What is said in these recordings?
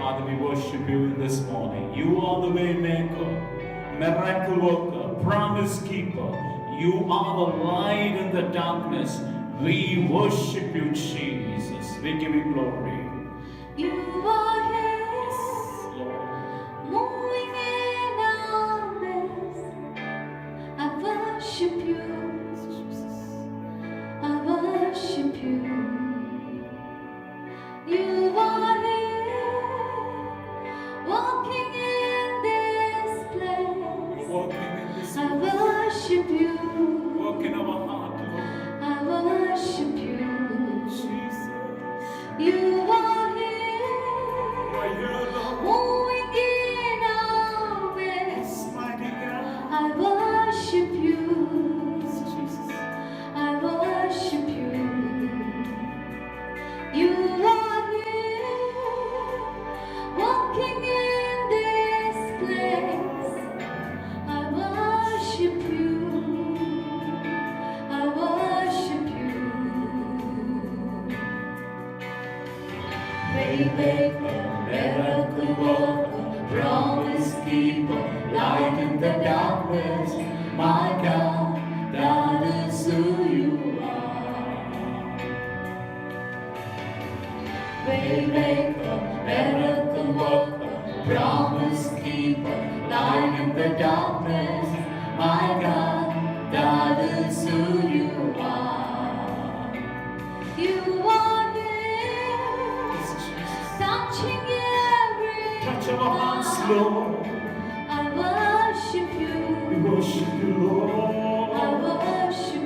Father, we worship you this morning. You are the way maker, miracle worker, promise keeper. You are the light in the darkness. We worship you, Jesus. We give you glory. You are here, Lord. moving in our midst. I worship you. I worship you. You are here, walking in this place. Walking in this I worship you. walk in our heart, Lord. I worship you. Jesus. You are You here, are here, Lord. moving in our midst. Mighty God. I worship you. Jesus. I worship you. You are here, walking in this place. I worship you. I worship you. Waymaker, miracle worker, promise keeper, light in the darkness. My God, that is who you are. Waymaker, miracle worker, promise keeper, light in the darkness. My God, that is who you are. You are here, touching every Touch our hearts, heart. Lord. I worship We you. worship you, I Lord. worship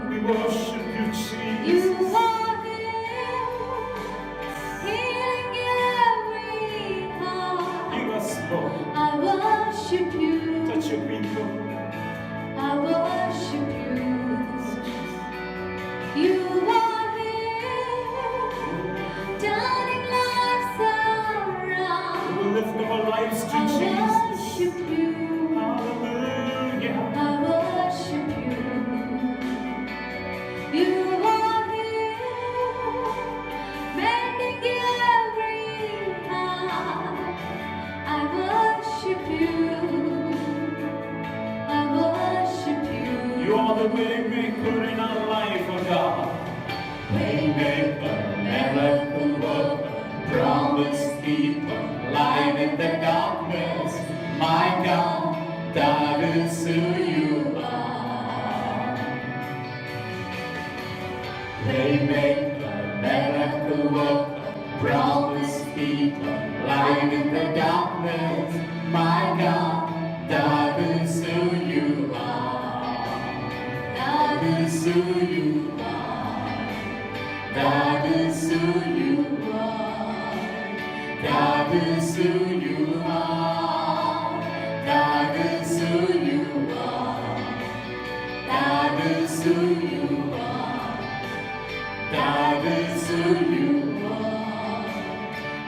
We you. worship you, You Jesus. are here, healing every heart. Give us, Lord. I worship you. Touch your people. I worship you. You are here, turning lives around. We will lift our lives to I Jesus. worship you. Hallelujah. I worship you. You are here, mending every heart. I worship you. I worship you. You are the way maker in our life, oh God. Waymaker, miracle worker, promise keeper, light in the darkness. My God, that is who you are. Waymaker, miracle worker, promise keeper, light in the darkness. My God, that is who you are. That is who you are. That is who you are. That is who you are. That is who you are. That is who you are. That is who you are.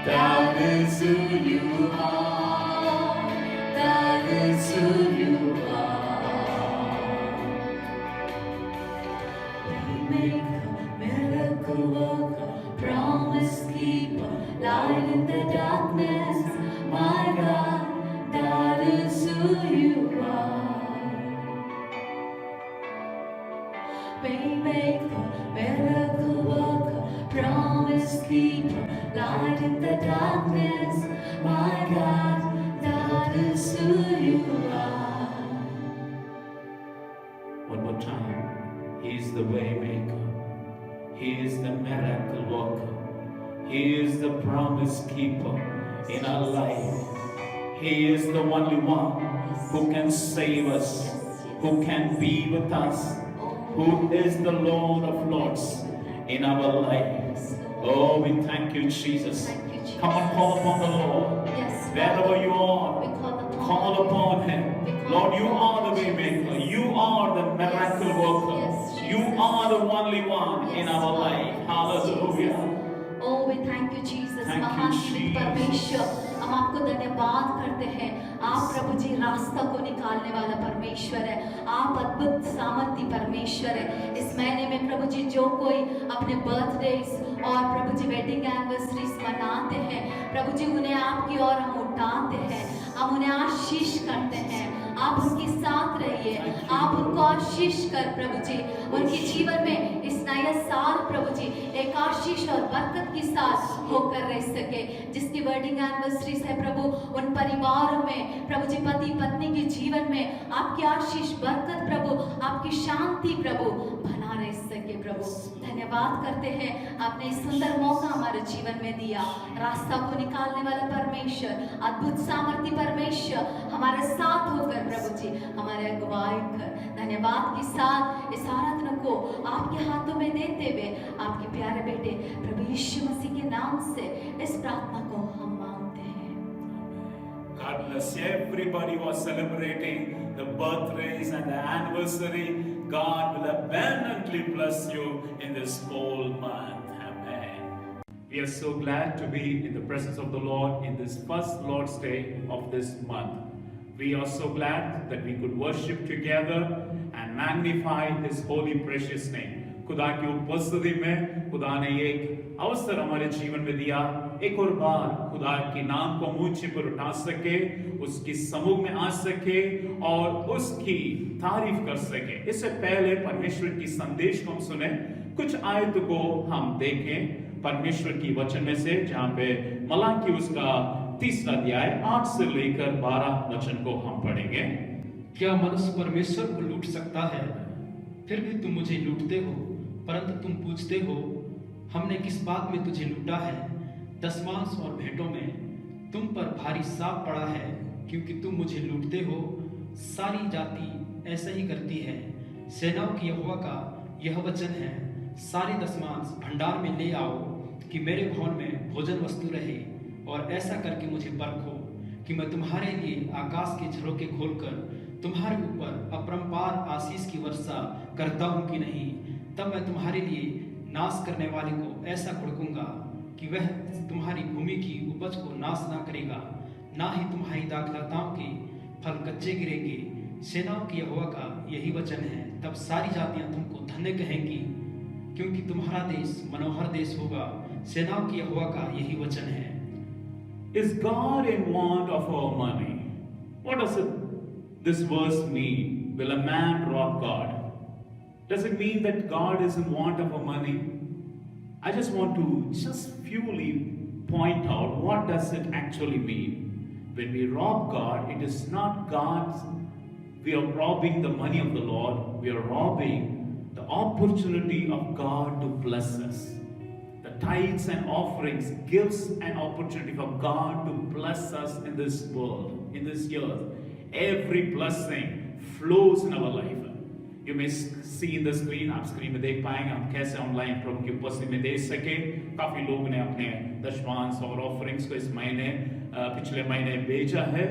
That is who you are. That is who you are. Waymaker, miracle worker, promise keeper, light in the darkness. My God, that is who you are. Waymaker, miracle worker, promise keeper, light in the darkness. My God, that is who you are. One more time. He is the way maker. He is the miracle worker. He is the promise keeper in our life. He is the only one who can save us, who can be with us, who is the Lord of Lords in our life. Oh, we thank you, Jesus. Thank you, Jesus. Come and call upon the Lord. Yes, Wherever you are, we call upon call upon Him. We call Lord, you upon are the way maker. You are the miracle worker. Yes, You Jesus. are the only one in Yes, our Lord. life. Yes, Hallelujah. Jesus. Oh, we thank you, Jesus. Thank you, महान जीवित Jesus. परमेश्वर, हम आपको आपको धन्यवाद करते हैं। आप प्रभु जी रास्ता को निकालने वाला परमेश्वर है। आप अद्भुत सामर्थी परमेश्वर है। इस महीने में प्रभु जी जो कोई अपने बर्थडेज और प्रभु जी वेडिंग एनिवर्सरीज मनाते हैं, प्रभु जी उन्हें आपकी ओर हम उठाते हैं, हम उन्हें आशीष करते हैं। आप उनके साथ रहिए, आप उनको आशीष कर प्रभु जी, उनके जीवन में इस नया साल प्रभु जी एक आशीष और बरकत के साथ होकर रह सके। जिसकी वेडिंग एनिवर्सरीज है प्रभु, उन परिवारों में प्रभु जी पति पत्नी के जीवन में आपकी आशीष बरकत प्रभु, आपकी शांति प्रभु बना रह सके प्रभु। धन्यवाद करते हैं, आपने इस सुंदर मौका हमारे जीवन में दिया। रास्ता को निकालने वाला परमेश्वर, अद्भुत सामर्थी परमेश्वर हमारे साथ होकर प्रभु जी हमारे अगुवाई कर। धन्यवाद के साथ इस आराधना को आपके हाथों में देते हुए आपके प्यारे बेटे प्रभु यीशु मसीह के नाम से इस प्रार्थना को हम मांगते हैं। God bless everybody who are celebrating the birthdays and the anniversary. God will abundantly bless you in this whole month. Amen. We are so glad to be in the presence of the Lord in this first Lord's Day of this month. We are so glad that we could worship together and magnify His holy precious name. खुदा की उपस्थिति में खुदा ने एक अवसर हमारे जीवन में दिया, एक और बार खुदा के नाम को ऊंचे पर उठा सके, उसकी समूह में आ सके और उसकी तारीफ कर सके। इससे पहले परमेश्वर की संदेश को हम सुने, कुछ आयत को हम देखें परमेश्वर की वचन में से, जहाँ पे मलाकी उसका 3 अध्याय 8 से लेकर 12 वचन को हम पढ़ेंगे। क्या मनुष्य परमेश्वर को लूट सकता है? फिर भी तुम मुझे लूटते हो। परंतु तुम पूछते हो, हमने किस बात में तुझे लूटा है? दशमांश और भेंटों में तुम पर भारी साप पड़ा है, क्योंकि तुम मुझे लूटते हो। सारी जाति ऐसा ही करती है। सेनाओं की यहोवा का यह वचन है, सारे दशमांश भंडार में ले आओ, कि मेरे भवन में भोजन वस्तु रहे, और ऐसा करके मुझे परखो कि मैं तुम्हारे लिए आकाश के झरोखे खोलकर तुम्हारे ऊपर अपरंपार आशीष की वर्षा करता हूँ कि नहीं। तब मैं तुम्हारे लिए नाश करने वाले को ऐसा खुड़कूंगा कि वह तुम्हारी भूमि की उपज को नाश ना करेगा, ना ही तुम्हारी दाखलताओं के फल कच्चे गिरेंगे। सेनाओं की यहोवा का यही वचन है। तब सारी जातियां तुमको धन्य कहेंगी, क्योंकि तुम्हारा देश मनोहर देश होगा। सेनाओं की यहोवा का यही वचन है। Is God in want of our money? What does this verse mean? Will a man rob God? Does it mean that God is in want of our money? I just want to purely point out, what does it actually mean? When we rob God, it is not God's, we are robbing the money of the Lord, we are robbing the opportunity of God to bless us. The tithes and offerings gives an opportunity for God to bless us in this world, in this earth. Every blessing flows in our life. You may see in the screen, आप screen में देख पाएंगे हम कैसे online प्रभु की उपस्थिति में दे सके। काफी लोग ने अपने दशमांश और ऑफरिंग्स को इस महीने पिछले महीने भेजा है,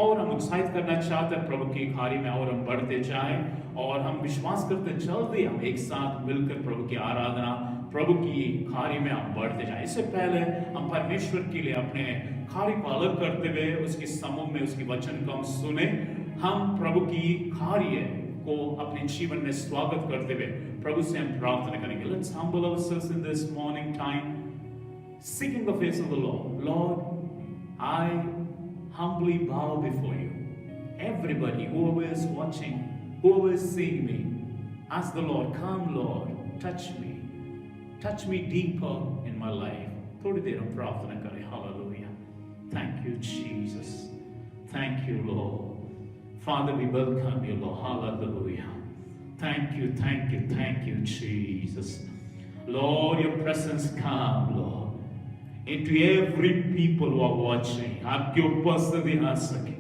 और हम उत्साहित करना चाहते हैं प्रभु की खारी में और हम बढ़ते जाएं, और हम विश्वास करते जल्दी हम एक साथ मिलकर प्रभु की आराधना, प्रभु की खारी में हम बढ़ते जाएं। इससे पहले हम परमेश्वर के लिए अपने खारी को अलग करते हुए उसके समूह में उसकी वचन को हम सुने। हम प्रभु की खारी को अपने जीवन में स्वागत करते हुए प्रभु से हम प्रार्थना करेंगे। Let's humble ourselves in this morning time, seeking the face of the Lord. Lord, I humbly bow before you. Everybody, whoever is watching, whoever is seeing me, ask the Lord, come Lord, touch me deeper in my life. थोड़ी देर हम प्रार्थना करें। Hallelujah. Thank you, Jesus. Thank you, Lord. Father, we welcome you, Lord. Hallelujah. Thank you, Jesus. Lord, your presence come, Lord, into every people who are watching. आपकी उपस्थिति आ सके।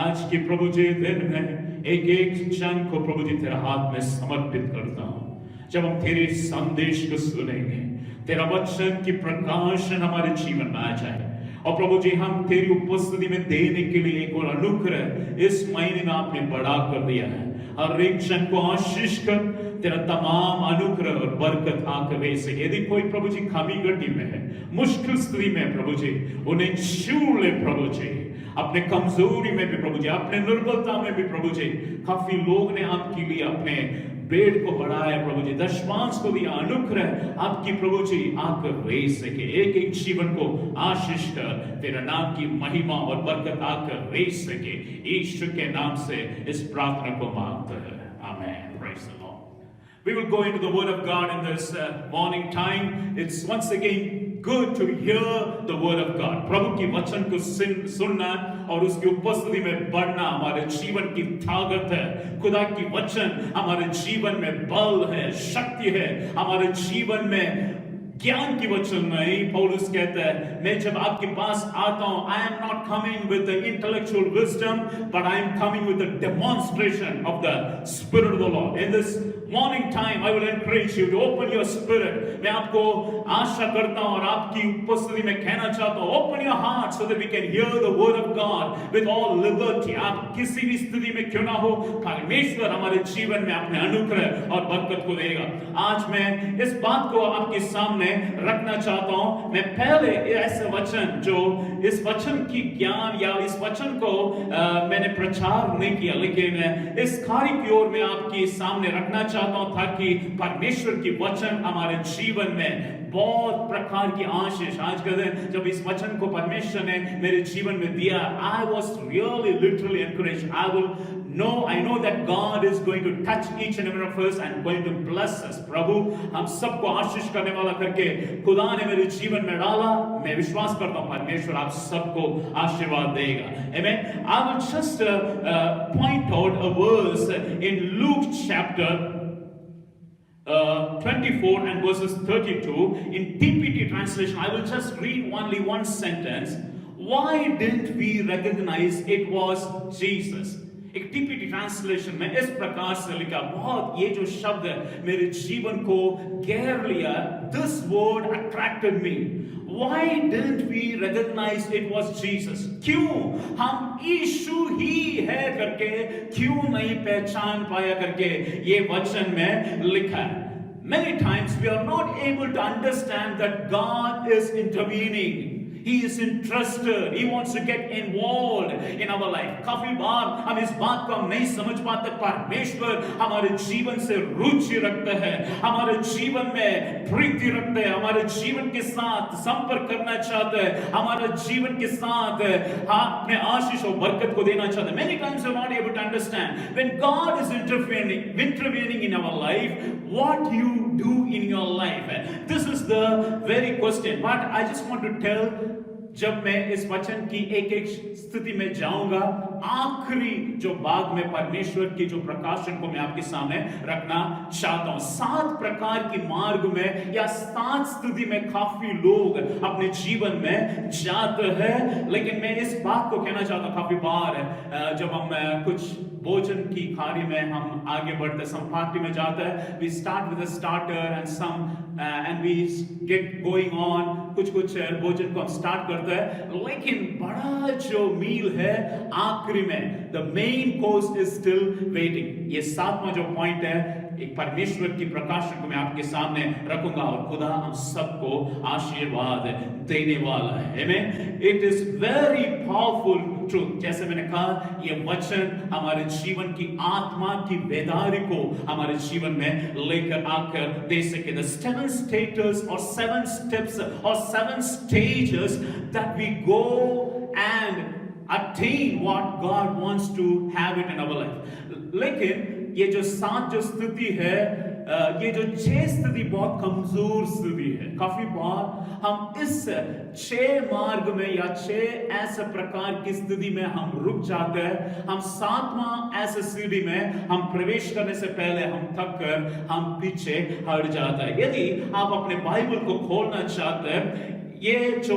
आज के प्रभु जी दिन में एक एक क्षण को प्रभु जी तेरे हाथ में समर्पित करता हूँ। जब हम तेरे संदेश को सुनेंगे, तेरा वचन की प्रकाशन हमारे जीवन में आ जाए, और प्रभु जी हम तेरी उपस्थिति में देने के लिए एक और अनुग्रह इस महीने में आपने बढ़ा कर दिया है। हर एक जन को आशीष कर तेरा तमाम अनुग्रह और बरकत आकर रह सके। यदि कोई प्रभु जी खामी गड्डी में है, मुश्किल स्थिति में प्रभु जी, उन्हें छू ले प्रभु जी, अपने कमजोरी में भी प्रभु जी, अपने निर्बलता में भी प्रभु जी। काफी लोग ने आपके लिए अपने बेड को बढ़ाया प्रभु जी, दशमांश को दिया, अनुग्रह आपकी प्रभु जी आकर रह सके। एक एक जीवन को आशीष कर तेरा नाम की महिमा और बरकत आकर रह सके। यीशु के नाम से इस प्रार्थना को मांगते हैं, आमेन। Praise the Lord. We will go into the Word of God in this morning time. It's once again good to hear the Word of God. प्रभु की वचन को सुनना और उसकी उपस्थिति में बढ़ना हमारे जीवन की ताकत है। खुदा की वचन हमारे जीवन में बल है, शक्ति है। हमारे जीवन में ज्ञान की वचन नहीं, पौलुस कहता है, मैं जब आपके पास आता हूं, I am not coming with the intellectual wisdom, but I am coming with the demonstration of the Spirit of the Lord. In this morning time, I will encourage you to open your spirit. मैं आपको आशा करता हूं और आपकी उपस्थिति में कहना चाहता हूं, open your heart so that we can hear the word of God with all liberty. आप किसी भी स्थिति में क्यों ना हो, परमेश्वर हमारे जीवन में अपने अनुग्रह और बरकत को देगा। आज मैं इस बात को आपके सामने रखना चाहता हूं। मैं पहले ऐसे वचन जो इस वचन की ज्ञान या इस वचन को मैंने प्रचार नहीं किया, लेकिन इस कार्य की ओर मैं आपके सामने रखना चाहता हूं ताकि परमेश्वर की वचन हमारे जीवन में बहुत प्रकार की आशीष। आज के दिन जब इस वचन को परमेश्वर ने मेरे जीवन में दिया, I was really literally encouraged. I know that God is going to touch each and every one of us and going to bless us. प्रभु हम सबको आशीष करने वाला करके खुदा ने मेरे जीवन में डाला। मैं विश्वास करता हूं परमेश्वर आप सबको आशीर्वाद देगा। Amen. I will just point out a verse in Luke chapter 24 and verses 32 in TPT translation. I will just read only one sentence. Why didn't we recognize it was Jesus? एक टीपीटी ट्रांसलेशन में इस प्रकार से लिखा, बहुत ये जो शब्द है मेरे जीवन को घेर लिया। This word attracted me. Why didn't we recognize it was Jesus? क्यों हम यीशु ही है करके क्यों नहीं पहचान पाया करके ये वचन में लिखा है। Many times we are not able to understand that God is intervening. He is interested. He wants to get involved in our life. काफी बार हम इस बात को हम नहीं समझ पाते, परमेश्वर हमारे जीवन से रुचि रखते हैं, हमारे जीवन में प्रीति रखते हैं, हमारे जीवन के साथ संपर्क करना चाहते हैं, हमारे जीवन के साथ अपने आशीष और बरकत को देना चाहते हैं। Many times we are not able to understand when God is intervening in our life, what you do in your life. This is the very question. But I just want to tell, जब मैं इस वचन की एक एक स्थिति में जाऊंगा, आखिरी जो भाग में परमेश्वर की जो प्रकाशन को मैं आपके सामने रखना चाहता हूं। 7 प्रकार की मार्ग में या 7 स्थिति में काफी लोग अपने जीवन में जाते हैं, लेकिन मैं इस बात को कहना चाहता हूं, काफी बार जब हम कुछ भोजन की कार्य में हम आगे बढ़ते, सम पार्टी में जाते हैं, we start with a starter and we get going on, कुछ भोजन को हम स्टार्ट करते हैं, लेकिन बड़ा जो मील है आखिरी में, the main course is still waiting। ये 7वां जो पॉइंट है, एक परमेश्वर की प्रकाशन को मैं आपके सामने रखूंगा और खुदा हम सबको आशीर्वाद देने वाला है। Amen. It is very powerful truth। जैसे मैंने कहा, ये वचन हमारे जीवन की आत्मा की बेदारी को हमारे जीवन में लेकर आकर दे सके। The 7 stages or 7 steps or 7 stages that we go and attain what God wants to have it in our life। लेकिन ये जो 7 जो स्थिति है, ये जो 6 स्थिति बहुत कमजोर स्थिति है। काफी बार हम इस 6 मार्ग में या 6 ऐसे प्रकार की स्थिति में हम रुक जाते हैं। हम 7वां ऐसे सीढ़ी में हम प्रवेश करने से पहले हम थक कर हम पीछे हट जाते हैं। यदि आप अपने बाइबल को खोलना चाहते हैं, ये जो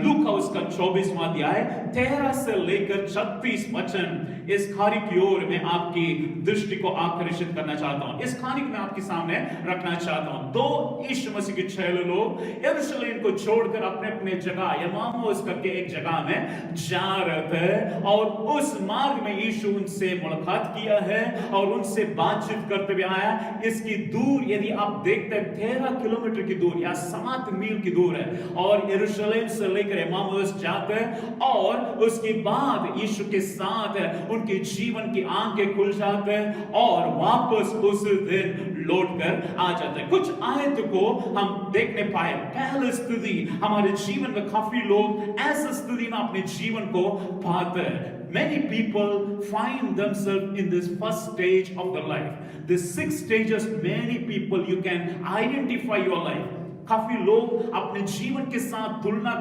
लूका उसका 24वां अध्याय 13 से लेकर 36 वचन, इस खारी की ओर मैं आपकी दृष्टि को आकर्षित करना चाहता हूं। इस खानी को मैं आपके सामने रखना चाहता हूं। दो यीशु मसीह के चेले लोग यरूशलेम को छोड़कर अपने अपने जगह यमामुस करके एक जगह में जा रहे थे, और उस मार्ग में यीशु उनसे मुलाकात किया है और उनसे बातचीत करते हुए आया। इसकी दूर यदि आप देखते हैं 13 किलोमीटर की दूर या 7 मील की दूर है, और यरूशलेम से लेकर यमामुस जाते हैं, और उसके बाद यीशु के साथ उनके जीवन की आंखें खुल जाते हैं और वापस उस दिन लौट कर आ जाते हैं। कुछ आयत को हम देखने पाए। पहली स्थिति, हमारे जीवन में काफी लोग ऐसी स्थिति में अपने जीवन को पाते हैं। Many people find themselves in this first stage of their life. The 6 stages, many people you can identify your life. काफी लोग अपने जीवन के साथ तुलना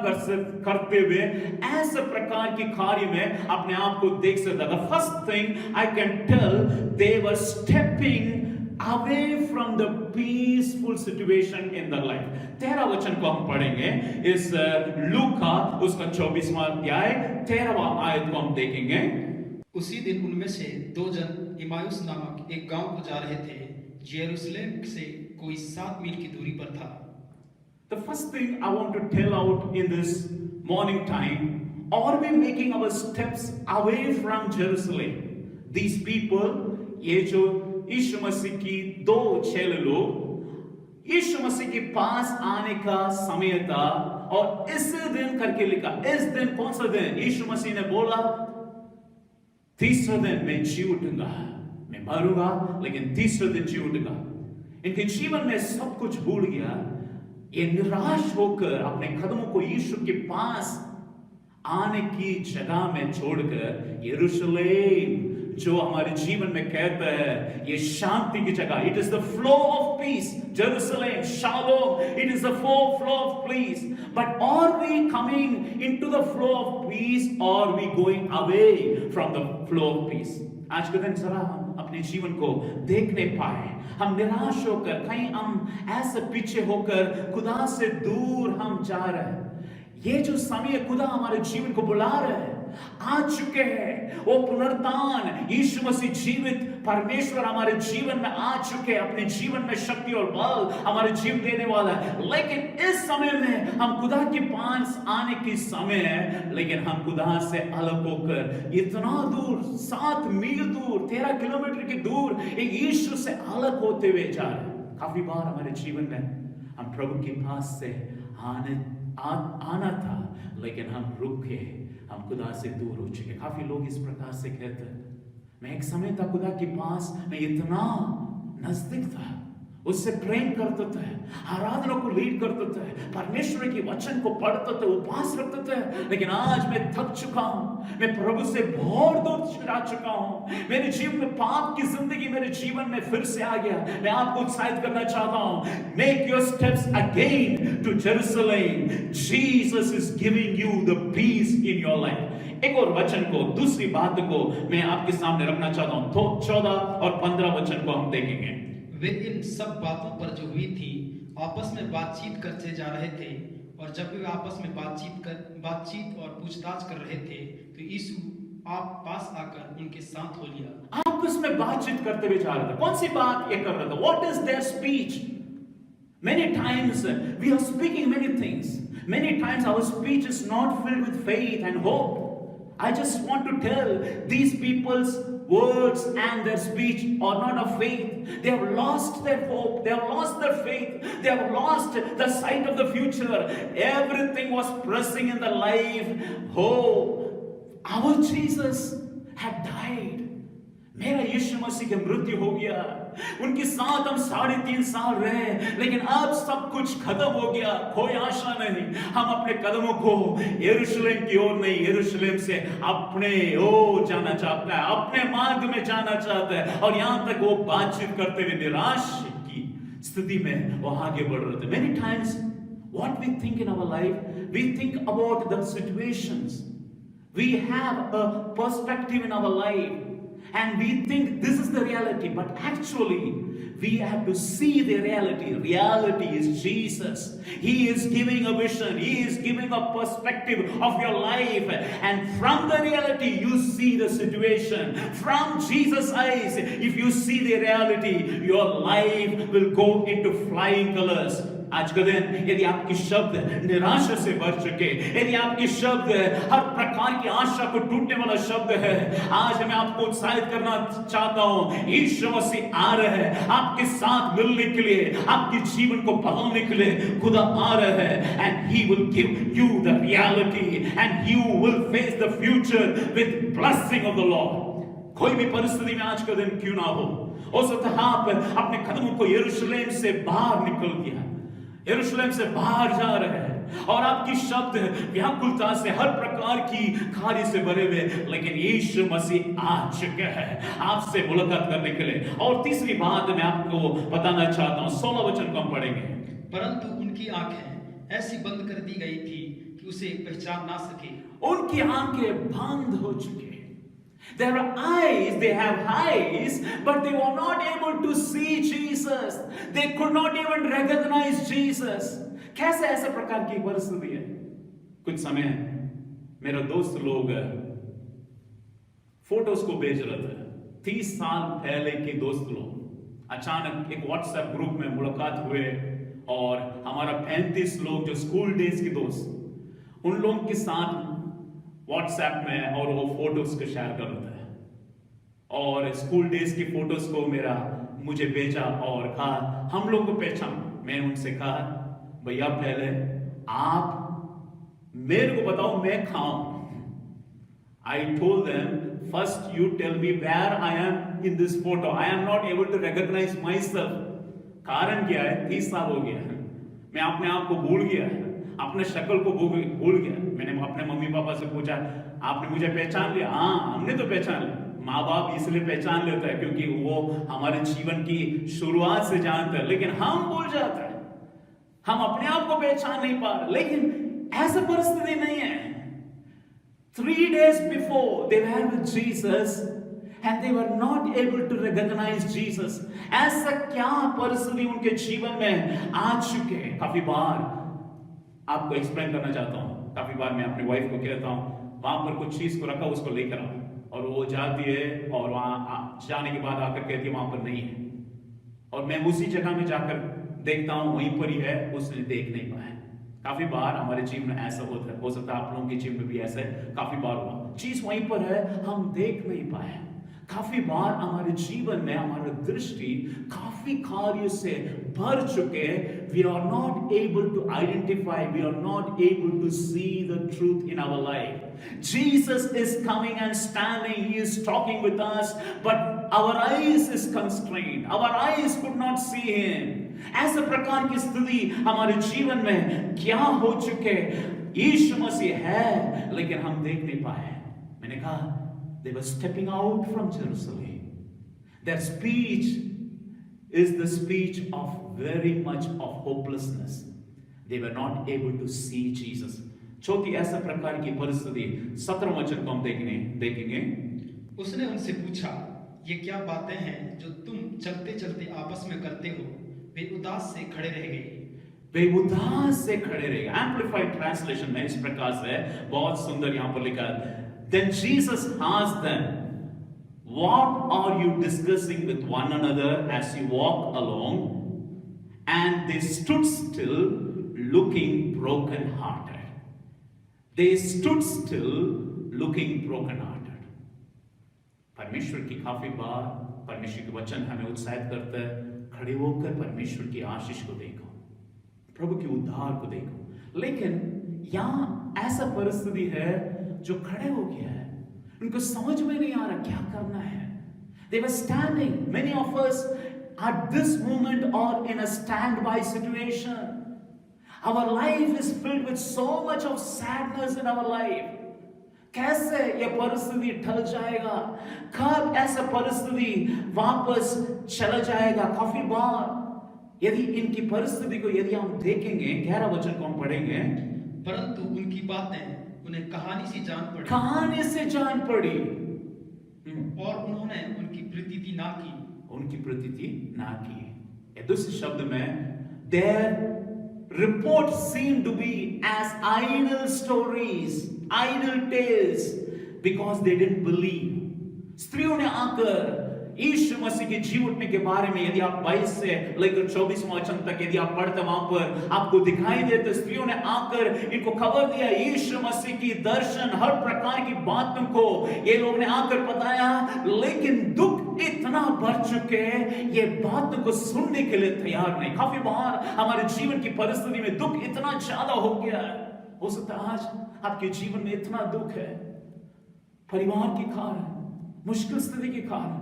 करते हुए ऐसे प्रकार की कार्य में अपने आप को देख सकते हैं। The first thing I can tell, they were stepping away from the peaceful situation in their life. 13 वचन को हम पढ़ेंगे इस लूका उसका 24वां अध्याय 13वां आयत को हम देखेंगे। उसी दिन उनमें से 2 जन इमायुस नामक एक गांव को जा रहे थे, जो यरूशलेम से कोई 7 मील की दूरी पर था। The first thing I want to tell out in this morning time, are we making our steps away from Jerusalem? These people, ये जो यीशु मसीह की 2 चेले लोग यीशु मसीह के पास आने का समय था, और इस दिन करके लिखा। इस दिन कौन सा दिन? यीशु मसीह ने बोला 3रे दिन मैं जी उठूंगा, मैं मरूंगा लेकिन 3रे दिन जी उठूंगा। इनके जीवन में सब कुछ भूल गया। ये निराश होकर अपने कदमों को यीशु के पास आने की जगह में छोड़कर, यरूशलेम जो हमारे जीवन में कहता है ये शांति की जगह, it is the flow of peace, Jerusalem shalom, it is the flow of peace. But are we coming into the flow of peace, और we going away from the flow of peace? आज के दिन जरा हम अपने जीवन को देखने पाए। हम निराश होकर, कहीं हम ऐसे पीछे होकर खुदा से दूर हम जा रहे हैं। ये जो समय खुदा हमारे जीवन को बुला रहे हैं, आ चुके हैं। वो पुनरुत्थान यीशु मसीह जीवित परमेश्वर हमारे जीवन में आ चुके हैं। अपने जीवन में शक्ति और बल हमारे जीवन देने वाला है। लेकिन इस समय में हम खुदा के पास आने की समय है, लेकिन हम खुदा से अलग होकर इतना दूर, 7 मील दूर, 13 किलोमीटर की दूर यीशु से अलग होते हुए जा रहे हैं। काफी बार हमारे जीवन में हम प्रभु के पास से आना था, लेकिन हम रुक गए, हम खुदा से दूर हो चुके। काफी लोग इस प्रकार से कहते हैं, मैं एक समय था खुदा के पास, मैं इतना नजदीक था, उससे प्रेम करते थे, आराधना को लीड करते थे, परमेश्वर के वचन को पढ़ते थे, उपवास रखते थे, लेकिन आज मैं थक चुका हूं, मैं प्रभु से बहुत दूर जा चुका हूं। मेरे जीवन में पाप की जिंदगी मेरे जीवन में फिर से आ गया। मैं आपको उत्साहित करना चाहता हूं, make your steps again to Jerusalem. Jesus is giving you the peace in your life. एक और वचन को, दूसरी बात को मैं आपके सामने रखना चाहता हूं। तो 14 और 15 वचन को हम देखेंगे। वे इन सब बातों पर जो हुई थी आपस में बातचीत करते जा रहे थे, और जब वे आपस में बातचीत और पूछताछ कर रहे थे, तो यीशु आप पास आकर उनके साथ हो लिया। आपस में बातचीत करते हुए जा रहे थे। कौन सी बात ये कर रहे थे? What is their speech? Many times we are speaking many things. Many times our speech is not filled with faith and hope. I just want to tell these people's words and their speech are not of faith. They have lost their hope. They have lost their faith. They have lost the sight of the future. Everything was pressing in their life. Oh, our Jesus had died. मेरा यीशु मसीह की मृत्यु हो गया। उनके साथ हम 3.5 साल रहे, लेकिन अब सब कुछ खत्म हो गया, कोई आशा नहीं। हम अपने कदमों को यरूशलेम की ओर नहीं, यरूशलेम से अपने ओर जाना चाहता है, अपने मार्ग में जाना चाहता है। और यहां तक वो बातचीत करते हुए निराश की स्थिति में वो आगे बढ़ रहे थे। Many times what we think in our life, we think about the situations. We have a perspective in our life. And we think this is the reality, but actually, we have to see the reality. Reality is Jesus. He is giving a vision, He is giving a perspective of your life. And from the reality, you see the situation. From Jesus' eyes, if you see the reality, your life will go into flying colors. आज का दिन यदि आपके शब्द निराशा से भर चुके, यदि आपके शब्द हर प्रकार की आशा को टूटने वाला शब्द है, आज मैं आपको उत्साहित करना चाहता हूं। यीशु मसीह आ रहे हैं आपके साथ मिलने के लिए, आपके जीवन को बदलने के लिए खुदा आ रहे हैं। And He will give you the reality, and you will face the future with blessing of the Lord. कोई भी परिस्थिति में आज का दिन क्यों ना हो सकता है आप अपने कदमों को यरूशलेम से बाहर निकल गया, यरूशलेम से बाहर जा रहे हैं और आपकी शब्द व्याकुलता से हर प्रकार की खारी से भरे हुए, लेकिन यीशु मसीह आ चुके हैं आपसे मुलाकात करने के लिए। और तीसरी बात मैं आपको बताना चाहता हूं, 16 वचन को हम पढ़ेंगे। परंतु उनकी आंखें ऐसी बंद कर दी गई थी कि उसे पहचान ना सके। उनकी आंखें बंद हो चुकी। There are eyes, they have eyes, but they were not able to see Jesus. They could not even recognize Jesus. कैसे ऐसे प्रकार की परिस्थिति है? कुछ समय मेरा दोस्त लोग फोटोज को भेज रहे थे। 30 साल पहले के दोस्त लोग अचानक एक व्हाट्सएप ग्रुप में मुलाकात हुए और हमारा 35 लोग जो स्कूल डेज के दोस्त, उन लोगों के साथ व्हाट्सएप में और वो फोटोज को शेयर कर रहे थे और स्कूल डेज की फोटोज को मुझे भेजा और कहा हम लोग को पहचान। मैं उनसे कहा भैया पहले आप मेरे को बताओ मैं खाऊं। I told them first you tell me where I am in this photo. I am not able to recognize myself. कारण क्या है? 30 साल हो गया मैं अपने आप को भूल गया, अपने शक्ल को भूल गया। मैंने अपने मम्मी पापा से पूछा आपने मुझे पहचान लिया? हाँ हमने तो पहचान लिया। माँ बाप इसलिए पहचान लेता है क्योंकि वो हमारे जीवन की शुरुआत से जानते हैं, लेकिन हम भूल जाते हैं, हम अपने आप को पहचान नहीं पा रहे। लेकिन ऐसा परिस्थिति नहीं है। 3 days before they were with Jesus and they were not able to recognize Jesus. ऐसा क्या परिस्थिति उनके जीवन में आ चुके हैं? काफी बार आपको एक्सप्लेन करना चाहता हूं। काफी बार मैं अपनी वाइफ को कहता हूं वहां पर कुछ चीज को रखा उसको लेकर आओ, और वो जाती है और वहां जाने के बाद आकर कहती है वहां पर नहीं है, और मैं उसी जगह में जाकर देखता हूं वहीं पर ही है, उसने देख नहीं पाया। काफी बार हमारे जीवन में ऐसा होता है, हो सकता है आप लोगों के जीवन में भी ऐसा काफी बार हुआ, चीज वहीं पर है हम देख नहीं पाए। काफी बार हमारे जीवन में हमारी दृष्टि काफी कार्य से भर चुके, we are not able to identify, we are not able to see the truth in our life. Jesus is coming and standing, He is talking with us, but our eyes is constrained, our eyes could not see Him. ऐसे प्रकार की स्थिति हमारे जीवन में क्या हो चुके? यीशु मसीह है लेकिन हम देख नहीं पाए। मैंने कहा they were stepping out from Jerusalem. Their speech is the speech of very much of hopelessness. They were not able to see Jesus. चौथी ऐसा प्रकार की परिस्थिति 17 वचन को हम देखेंगे। उसने उनसे पूछा ये क्या बातें हैं जो तुम चलते चलते आपस में करते हो? वे उदास से खड़े रह गए। वे उदास से खड़े रहे। एम्पलीफाइड ट्रांसलेशन में इस प्रकार से बहुत सुंदर यहाँ पर लिखा है, Then Jesus asked them, what are you discussing with one another as you walk along? And they stood still, looking broken-hearted. They stood still, looking broken-hearted. परमेश्वर की काफी बार परमेश्वर के वचन हमें उत्साहित करता है, खड़े होकर परमेश्वर की आशीष को देखो, प्रभु के उद्धार को देखो। लेकिन यहाँ ऐसा परिस्थिति है जो खड़े हो गया है, उनको समझ में नहीं आ रहा क्या करना है। They were standing. Many of us at this moment are in a standby situation. Our life is filled with so much of sadness in our life. कैसे ये परिस्थिति ढल जाएगा? कब ऐसा परिस्थिति वापस चला जाएगा? काफी बार यदि इनकी परिस्थिति को यदि हम देखेंगे, 11 वचन को हम पढ़ेंगे, परंतु उनकी बातें उन्हें कहानी से जान पड़ी। कहानी से जान पड़ी। और उन्होंने उनकी प्रीति ना की। उनकी प्रतीति ना की। या दूसरे शब्द में, their report seemed to be as idle stories, idle tales, because they didn't believe. स्त्रियों ने आकर यीशु मसीह के जी उठने के बारे में, यदि आप 22 से लेकर 24वां वचन तक यदि आप पढ़ते, वहां पर आपको दिखाई देते स्त्रियों ने आकर इनको खबर दिया यीशु मसीह की दर्शन, हर प्रकार की बातों को ये लोग ने आकर बताया, लेकिन दुख इतना बढ़ चुके हैं ये बातों को सुनने के लिए तैयार नहीं। काफी बार हमारे जीवन की परिस्थिति में दुख इतना ज्यादा हो गया है। हो सकता है आज आपके जीवन में इतना दुख है, परिवार के कारण, मुश्किल स्थिति के कारण,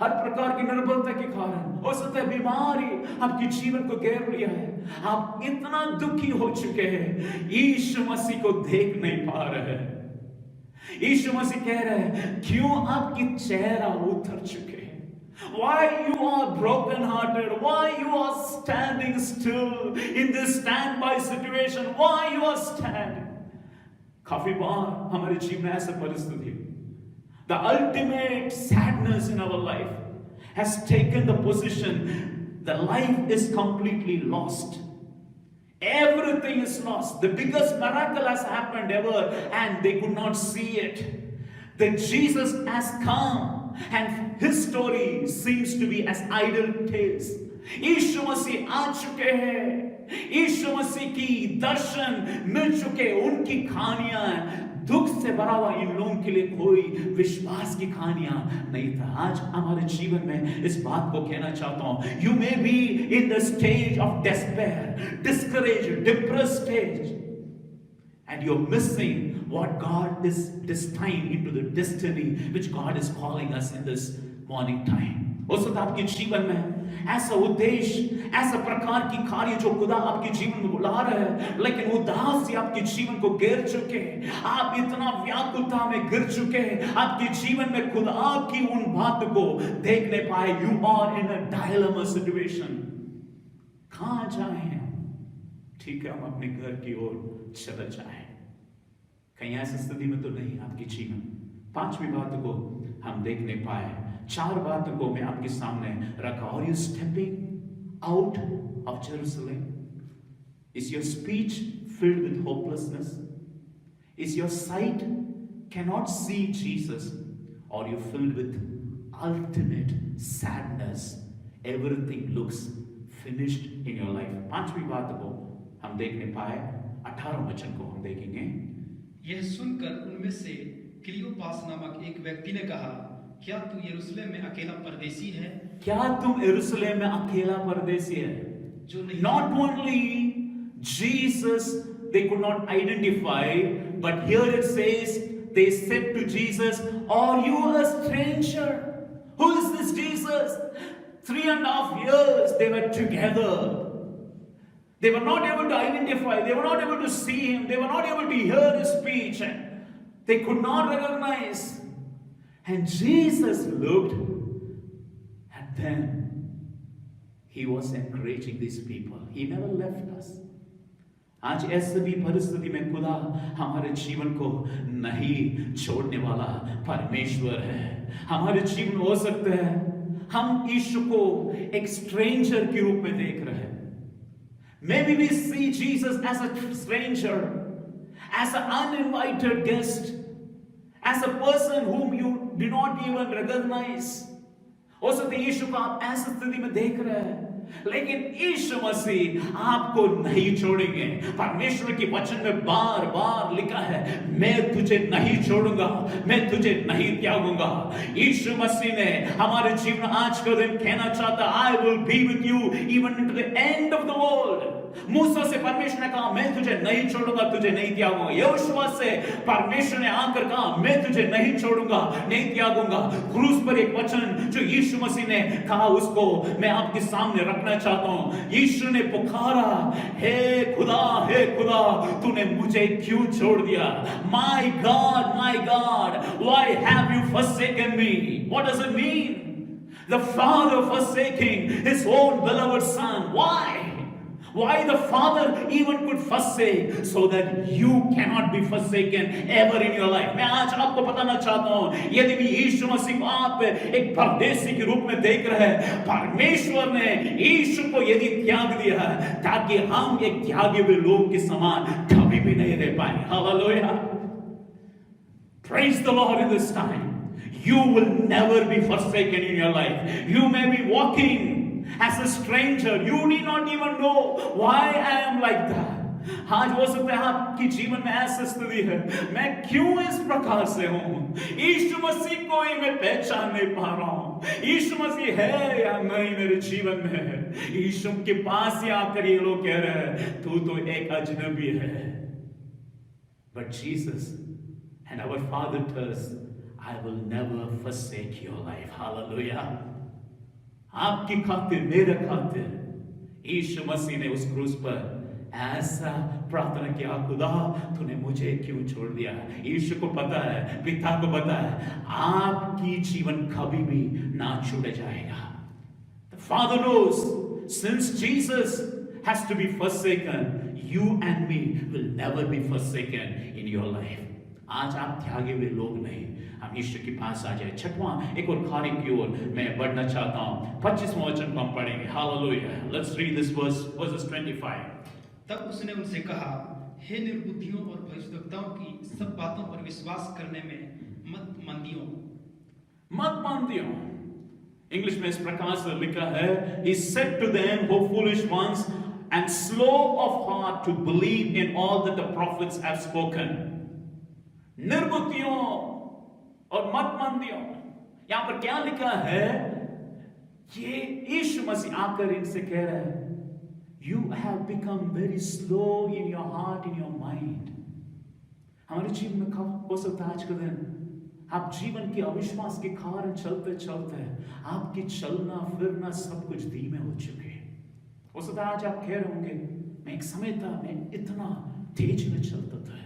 हर प्रकार की निर्बलता के कारण, हो सकता है बीमारी आपके जीवन को घेर लिया है, आप इतना दुखी हो चुके हैं, यीशु मसीह को देख नहीं पा रहे हैं। यीशु मसीह कह रहे हैं, क्यों आपकी चेहरा उतर चुके हैं? Why you are broken hearted? Why you are standing still in this standby situation? Why you are standing? काफी बार हमारे जीवन में ऐसा परिस्थिति, the ultimate sadness in our life has taken the position, the life is completely lost. Everything is lost. The biggest miracle has happened ever and they could not see it. That Jesus has come and his story seems to be as idle tales. यीशु मसीह आ चुके हैं, यीशु मसीह की दर्शन मिल चुके, उनकी कहानियां दुख से भरा हुआ इन लोगों के लिए कोई विश्वास की कहानियां नहीं था। आज हमारे जीवन में इस बात को कहना चाहता हूं, you may be in the stage of despair, discourage, depressed stage, and you're missing what God is destined into the destiny which God is calling us in this morning time. हो सकता है आपके जीवन में ऐसा उद्देश्य, ऐसा प्रकार की कार्य जो खुदा आपके जीवन में बुला रहा है, लेकिन उदासी आपके जीवन को घेर चुके हैं, आप इतना व्याकुलता में गिर चुके हैं, आपके जीवन में खुदा की उन बातों को देख नहीं पाए। You are in a dilemma situation. कहां जाएं? ठीक है, हम अपने घर की ओर चले जाएं। कहीं ऐसी स्थिति में तो नहीं आपके जीवन। पांचवी बात को हम देख नहीं पाए, चार बातों को मैं आपके सामने रखा। Are you stepping out of Jerusalem? Is your speech filled with hopelessness? Is your sight cannot see Jesus? Or you filled with ultimate sadness? Everything looks finished in your life. पांचवी बात को हम देख नहीं पाए। 18 वचन को हम देखेंगे। यह सुनकर उनमें से क्लियोपास नामक एक व्यक्ति ने कहा, क्या तू यरूशलेम में अकेला परदेसी है? क्या तुम यरूशलेम में अकेला परदेसी है? जो नहीं। Not only Jesus they could not identify, but here it says they said to Jesus, "Are you a stranger?" Who is this Jesus? 3.5 years they were together. They were not able to identify, they were not able to see him, they were not able to hear his speech, they could not recognize. And Jesus looked at them. He was encouraging these people. He never left us. आज ऐसी भी परिस्थिति में खुदा हमारे जीवन को नहीं छोड़ने वाला परमेश्वर है। हमारे जीवन हो सकते हैं हम यीशु को एक स्ट्रेंजर के रूप में देख रहे हैं। Maybe we see Jesus as a stranger, as an uninvited guest, as a person whom you do not even recognize. हो सकता है यीशु को आप ऐसी स्थिति में देख रहे हैं, लेकिन यीशु मसीह आपको नहीं छोड़ेंगे। परमेश्वर के वचन में बार बार लिखा है, मैं तुझे नहीं छोड़ूंगा, मैं तुझे नहीं त्यागूंगा। यीशु मसीह ने हमारे जीवन आज का दिन कहना चाहता, I will be with you even into the end of the world. मूसा से परमेश्वर ने कहा, मैं तुझे नहीं छोड़ूंगा, तुझे नहीं त्यागूंगा। यहोशुआ से परमेश्वर ने आकर कहा, मैं तुझे नहीं छोड़ूंगा, नहीं त्यागूंगा। क्रूस पर एक वचन जो यीशु मसीह ने कहा, उसको मैं आपके सामने रखना चाहता हूं। यीशु ने पुकारा, हे खुदा तूने मुझे क्यों छोड़ दिया? My God, why have you forsaken me? What does it mean? The Father forsaking his own beloved Son. Why? Why the Father even could forsake, so that you cannot be forsaken ever in your life. मैं आज आपको बताना चाहता हूं, यदि भी यीशु मसीह को आप एक परदेसी के रूप में देख रहे हैं, परमेश्वर ने यीशु को यदि त्याग दिया है ताकि हम एक त्यागे हुए लोग के समान कभी भी नहीं रह पाए. Hallelujah. Praise the Lord in this time. You will never be forsaken in your life. You may be walking as a stranger. You need not even know why I am like that. आज हो सकता है आपकी जीवन में ऐसी स्थिति है, मैं क्यों इस प्रकार से हूं, यीशु मसीह को ही मैं पहचान नहीं पा रहा हूं, यीशु मसीह है या नहीं मेरे जीवन में. यीशु के पास ही आकर ये लोग कह रहे हैं तू तो एक अजनबी है. But Jesus and our Father tells, I will never forsake your life. Hallelujah. आपकी खातिर, मेरे खातिर यीशु मसीह ने उस क्रूस पर ऐसा प्रार्थना किया, खुदा तूने मुझे क्यों छोड़ दिया. यीशु को पता है, पिता को पता है, आपकी जीवन कभी भी ना छूट जाएगा. The Father knows, since Jesus has to be forsaken, you and me will never be forsaken in your life. आज आप त्यागे हुए लोग नहीं, हम यीशु के पास आ जाए. छठवां एक और कार्य की ओर मैं बढ़ना चाहता हूं. 25वां वचन को हम पढ़ेंगे. Hallelujah. Let's read this verses 25. तब उसने उनसे कहा, हे निर्बुद्धियों और भविष्यद्वक्ताओं की सब बातों पर विश्वास करने में मत मंदियों. इंग्लिश में इस प्रकार से लिखा है, He said to them, O foolish ones, and slow of heart to believe in all that the prophets have spoken. निर्बुद्धियों और मतमंदियों. यहां पर क्या लिखा है, ये यीशु मसीह आकर इनसे कह रहे हैं, You have become very slow in your heart, in your mind. हमारे जीवन में कब हो सकता है आज के दिन आप जीवन के अविश्वास के कारण चलते चलते आपकी चलना फिरना सब कुछ धीमे हो चुके हैं. हो सकता है आज आप कह रहे होंगे, मैं एक समय था मैं इतना तेज में चलता था,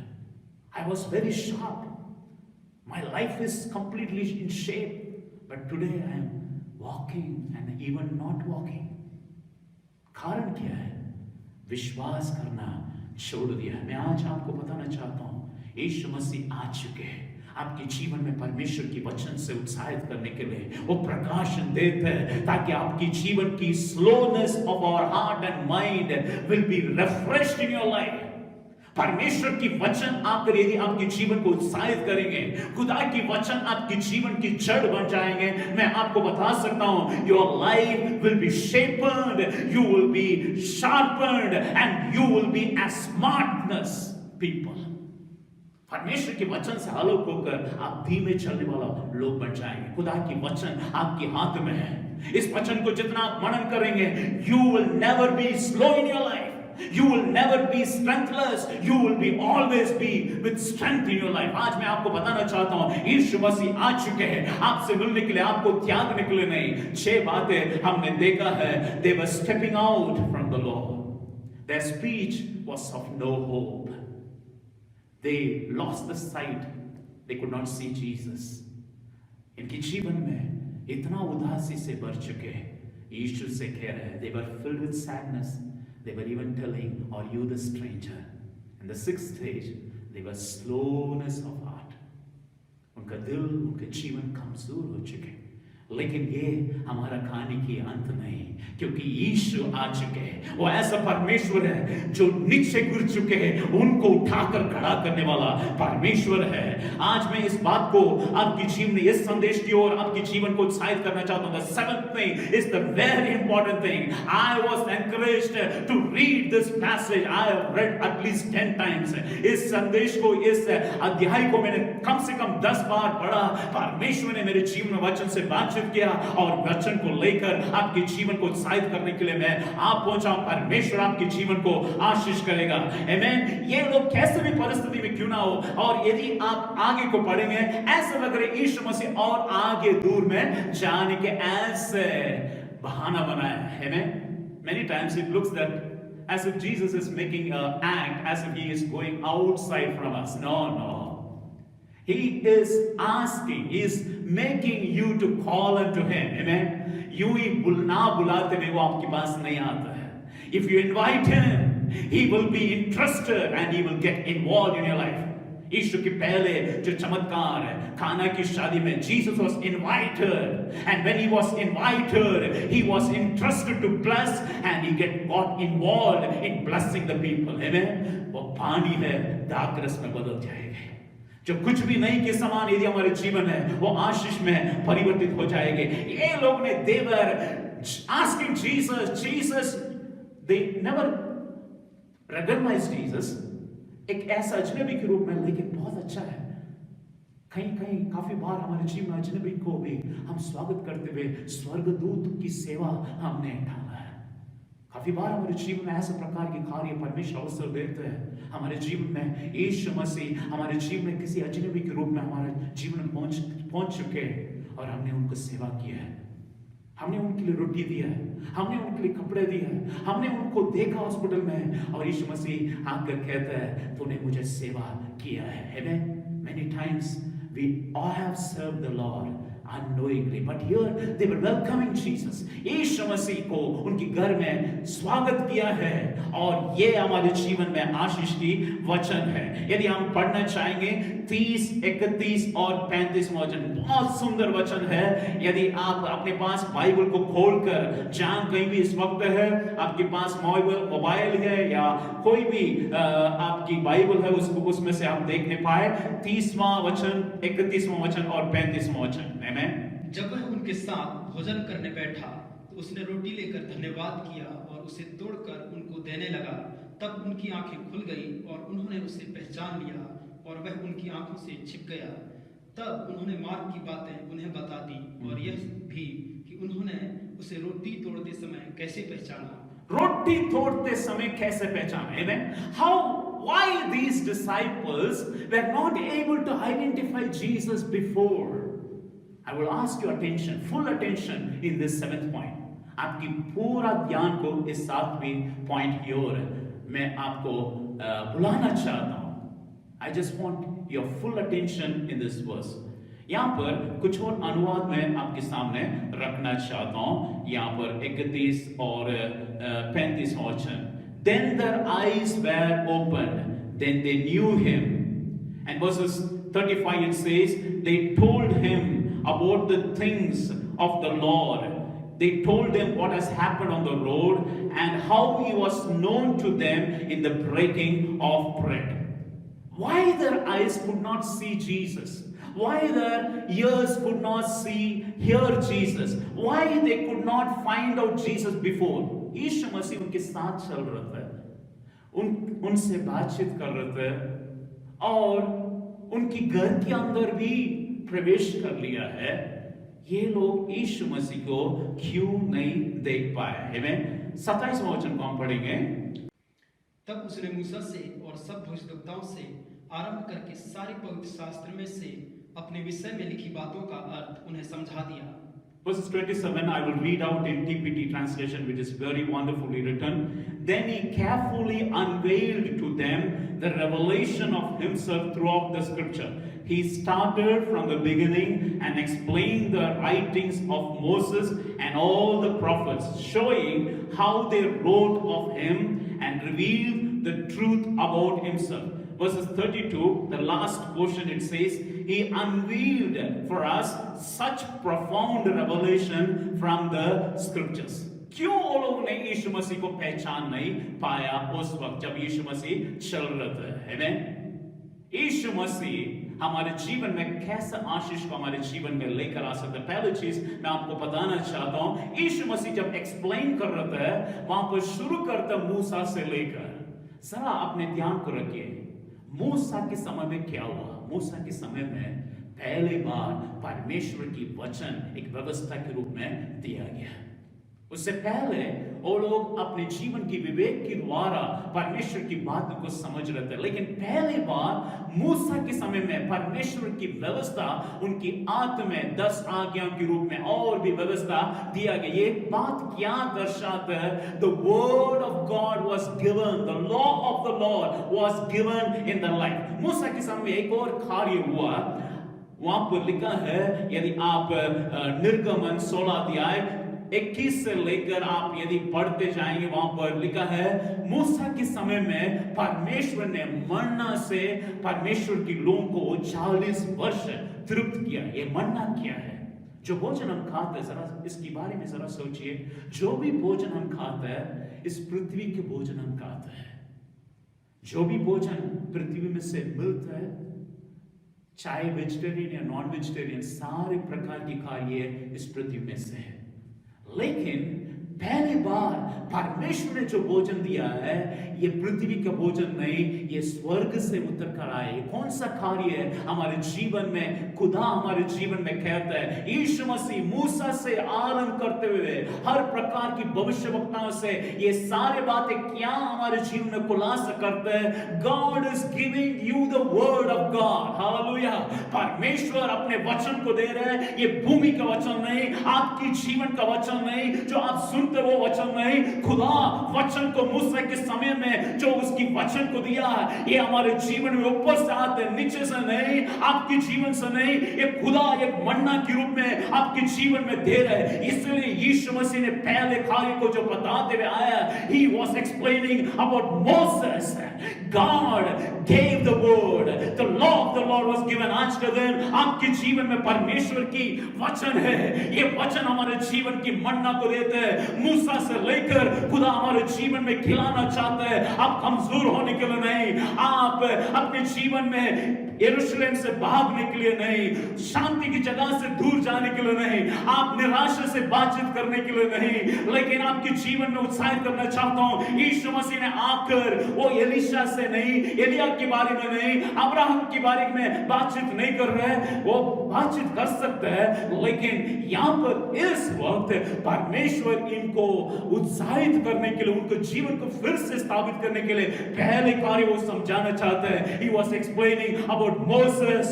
I was very sharp, my life is completely in shape, but today I am walking and even not walking. कारण क्या है? विश्वास करना छोड़ दिया है. मैं आज आपको बताना चाहता हूं, यीशु मसीह आ चुके हैं आपके जीवन में परमेश्वर की वचन से उत्साहित करने के लिए. वो प्रकाशन देते हैं ताकि आपकी जीवन की slowness of our heart and mind will be refreshed in your life. परमेश्वर की वचन आकर यदि आपके जीवन को उत्साहित करेंगे, खुदा की वचन आपके जीवन की जड़ बन जाएंगे, मैं आपको बता सकता हूं, your life will be shepherd, you will be sharpened and you will be as smartness people. परमेश्वर के वचन से आलोक होकर आप धीमे चलने वाला लोग बन जाएंगे. खुदा की वचन आपके हाथ में है. इस वचन को जितना आप मनन करेंगे, you will never be slow in your life. You will never be strengthless. You will be always be with strength in your life. आज मैं आपको बताना चाहता हूँ, यीशु मसीह आ चुके हैं आपसे मिलने के लिए, आपको त्यागने के लिए नहीं. 6 बातें हमने देखा है. They were stepping out from the Lord. Their speech was of no hope. They lost the sight. They could not see Jesus. इनके जीवन में इतना उदासी से भर चुके हैं. यीशु से कह रहे हैं, they were filled with sadness. They were even telling, are you the stranger? And the 6th stage, they were slowness of heart. उनका दिल, उनके जीवन कमजोर हो चुके. लेकिन ये हमारा कहानी की अंत नहीं, क्योंकि यीशु आ चुके हैं. वो ऐसा परमेश्वर है जो नीचे गिर चुके हैं उनको उठाकर खड़ा करने वाला परमेश्वर है. आज मैं इस बात को आपकी जीवन में, इस संदेश की ओर आपके जीवन को उत्साहित करना चाहता हूं. The 7th thing is the very important thing. I was encouraged to read this passage. I have read at least 10 times. इस संदेश को, इस अध्याय को मैंने कम से कम 10 बार पढ़ा. परमेश्वर ने मेरे जीवन में वचन से बातचीत किया और वचन को लेकर आपके जीवन को उत्साहित करने के लिए मैं आप पहुंचा. परमेश्वर आपके जीवन को आशीष करेगा. आमीन. ये लोग कैसे भी परिस्थिति में क्यों ना हो, और यदि आप आगे को पढ़ेंगे, ऐसा लग रहा है यीशु मसीह और आगे दूर में जाने के ऐसे बहाना बनाया है. आमीन. Many times it looks that as if Jesus is making an act, as if he is going outside from us. No. He is asking, he is making you to call unto him. Amen. यूं ही ना बुलाते हुए वो आपके पास नहीं आता है. If you invite him, he will be interested and he will get involved in your life. यीशु के पहले जो चमत्कार है खाना की शादी में, Jesus was invited, and when he was invited, he was interested to bless, and he got involved in blessing the people. Amen. वो पानी है दाखरस में बदल जाएगा। जो कुछ भी नहीं के समान यदि हमारे जीवन है वो आशीष में परिवर्तित हो जाएंगे। ये लोग ने they were asking Jesus, they never recognized Jesus, एक ऐसा अजनबी के रूप में, लेकिन बहुत अच्छा है। कहीं काफी बार हमारे जीवन में अजनबी को भी हम स्वागत करते हुए स्वर्गदूत की सेवा हमने ढाला है। काफी बार हमारे जीवन में ऐसे प्रकार के कार्य परमेश्वर अवसर देते हैं। हमारे जीवन में यीशु मसीह हमारे जीवन में किसी अजनबी के रूप में हमारे जीवन में पहुंच चुके और हमने उनको सेवा किया है। हमने उनके लिए रोटी दिया है, हमने उनके लिए कपड़े दिए हैं, हमने उनको देखा हॉस्पिटल में और यीशु मसीह आकर कहता है तूने मुझे सेवा किया है। Amen. Many times we all have served the Lord unknowingly, but here they were welcoming Jesus. यीशु मसीह को उनके घर में स्वागत किया है और ये हमारे जीवन में आशीष की वचन है। यदि हम पढ़ना चाहेंगे 30, 31 और 35 वचन, बहुत सुंदर वचन है। यदि आप अपने पास बाइबल को खोलकर जहां कहीं भी इस वक्त है, आपके पास मोबाइल है या कोई भी आपकी बाइबल है उसमें से आप देखने पाए 30वां वचन, 31वां वचन और 35वां वचन। जब वह उनके साथ भोजन करने बैठा तो उसने रोटी लेकर धन्यवाद किया और उसे तोड़कर उनको देने लगा। तब उनकी आंखें खुल गई और उन्होंने उसे पहचान लिया और वह उनकी आंखों से छिप गया। तब उन्होंने मार्ग की बातें उन्हें बता दी और यह भी कि उन्होंने उसे रोटी तोड़ते समय कैसे पहचाना। रोटी तोड़ते समय कैसे पहचाना? Amen. Why these disciples were not able to identify Jesus before? I will ask your attention, full attention in this 7th point. आपकी पूरा ध्यान को इस 7वें पॉइंट की ओर मैं आपको बुलाना चाहता हूं। I just want your full attention in this verse. यहाँ पर कुछ और अनुवाद में आपके सामने रखना चाहता हूं। यहाँ पर 31 और 35 वचन। Then their eyes were opened, then they knew him. And verses 35 it says, they told him about the things of the Lord. They told them what has happened on the road and how he was known to them in the breaking of bread. Why their eyes could not see Jesus? Why their ears could not hear Jesus? Why they could not find out Jesus before? यीशु मसीह उनके साथ चल रहे थे, उनसे बातचीत कर रहे थे और उनकी घर के अंदर भी प्रवेश कर लिया है। ये लोग यीशु मसीह को क्यों नहीं देख पाए? हमें 27वां वचन को हम पढ़ेंगे। तब उसने मूसा से और सब भविष्यद्वक्ताओं से आरंभ करके सारे पवित्र शास्त्र में से अपने विषय में लिखी बातों का अर्थ उन्हें समझा दिया। Verses 27, I will read out in TPT translation, which is very wonderfully written. Then he carefully unveiled to them the revelation of himself throughout the scripture. He started from the beginning and explained the writings of Moses and all the prophets, showing how they wrote of him and revealed the truth about himself. Verses 32, the last portion, it says, he unveiled for us such profound revelation from the scriptures. क्यों वो लोग ने यीशु मसीह को पहचान नहीं पाया उस वक्त जब यीशु मसीह चल रहे थे? Amen. यीशु मसीह हमारे जीवन में कैसे आशीष को हमारे जीवन में लेकर आ सकते हैं? पहली चीज मैं आपको बताना चाहता हूं, यीशु मसीह जब एक्सप्लेन कर रहे थे वहां पर शुरू करते मूसा से लेकर, जरा अपने ध्यान को रखिए मूसा के समय में क्या हुआ। मूसा के समय में पहली बार परमेश्वर की वचन एक व्यवस्था के रूप में दिया गया। उससे पहले वो लोग अपने जीवन की विवेक के द्वारा परमेश्वर की बातों को समझ रहे थे, लेकिन पहली बार मूसा के समय में परमेश्वर की व्यवस्था उनकी आत्मा में 10 आज्ञाओं के रूप में और भी व्यवस्था दिया गया। ये बात क्या दर्शाता है? The word of God was given, the law of the Lord was given in the life. मूसा के समय में एक और कार्य हुआ, वहां पर लिखा है, यदि आप निर्गमन 16 अध्याय 21 से लेकर आप यदि पढ़ते जाएंगे, वहां पर लिखा है मूसा के समय में परमेश्वर ने मन्ना से परमेश्वर के लोगों को 40 वर्ष तृप्त किया। ये मन्ना क्या है? जो भोजन हम खाते हैं, जरा इसके बारे में जरा सोचिए। जो भी भोजन हम खाते हैं, इस पृथ्वी के भोजन हम खाते हैं। जो भी भोजन पृथ्वी में से मिलता है, चाहे वेजिटेरियन या नॉन वेजिटेरियन, सारे प्रकार की कार्य इस पृथ्वी में से है। लेकिन पहली बार परमेश्वर ने जो भोजन दिया है, ये पृथ्वी का भोजन नहीं, ये स्वर्ग से उतर कर आए। कौन सा कार्य है हमारे जीवन में? खुदा हमारे जीवन में कहता है, यीशु मसीह मूसा से आरंभ करते हुए हर प्रकार की भविष्यवक्ताओं से ये सारे बातें क्या हमारे जीवन में खुलासा करते हैं? God is giving you the word of God. Hallelujah. परमेश्वर अपने वचन को दे रहे हैं। ये भूमि का वचन नहीं, आपकी जीवन का वचन नहीं, जो आप सुनते वो वचन नहीं। खुदा वचन को मूसा के समय में जो उसकी वचन को दिया, ये हमारे जीवन में ऊपर से आते, नीचे से नहीं, आपके जीवन से नहीं। ये खुदा एक मन्ना के रूप में आपके जीवन में दे रहे हैं। इसलिए यीशु मसीह ने पहले कार्य को जो बताते हुए आया, he was explaining about Moses. God gave the word. The law of the Lord was given unto them. आपके जीवन में परमेश्वर की वचन है। ये वचन हमारे जीवन की मन्ना को देते हैं। मूसा से लेकर खुदा हमारे जीवन में खिलाना चाहते हैं। आप कमजोर होने के लिए नहीं, आप अपने जीवन में यरूशलेम से भागने के लिए नहीं, शांति की जगह से दूर जाने के लिए नहीं, आप निराशा से बातचीत करने के लिए नहीं, लेकिन आपके जीवन में उत्साहित करना चाहता हूं। यीशु मसीह ने आकर वो एलीशा से नहीं, एलिया के बारे में नहीं, अब्राहम के बारे में बातचीत नहीं कर रहे हैं। वो बातचीत कर सकते हैं, लेकिन यहां पर इस वक्त परमेश्वर इनको उत्साहित करने के लिए, उनको जीवन को फिर से स्थापित करने के लिए पहले कार्य वो समझाना चाहते हैं। He was explaining about Moses.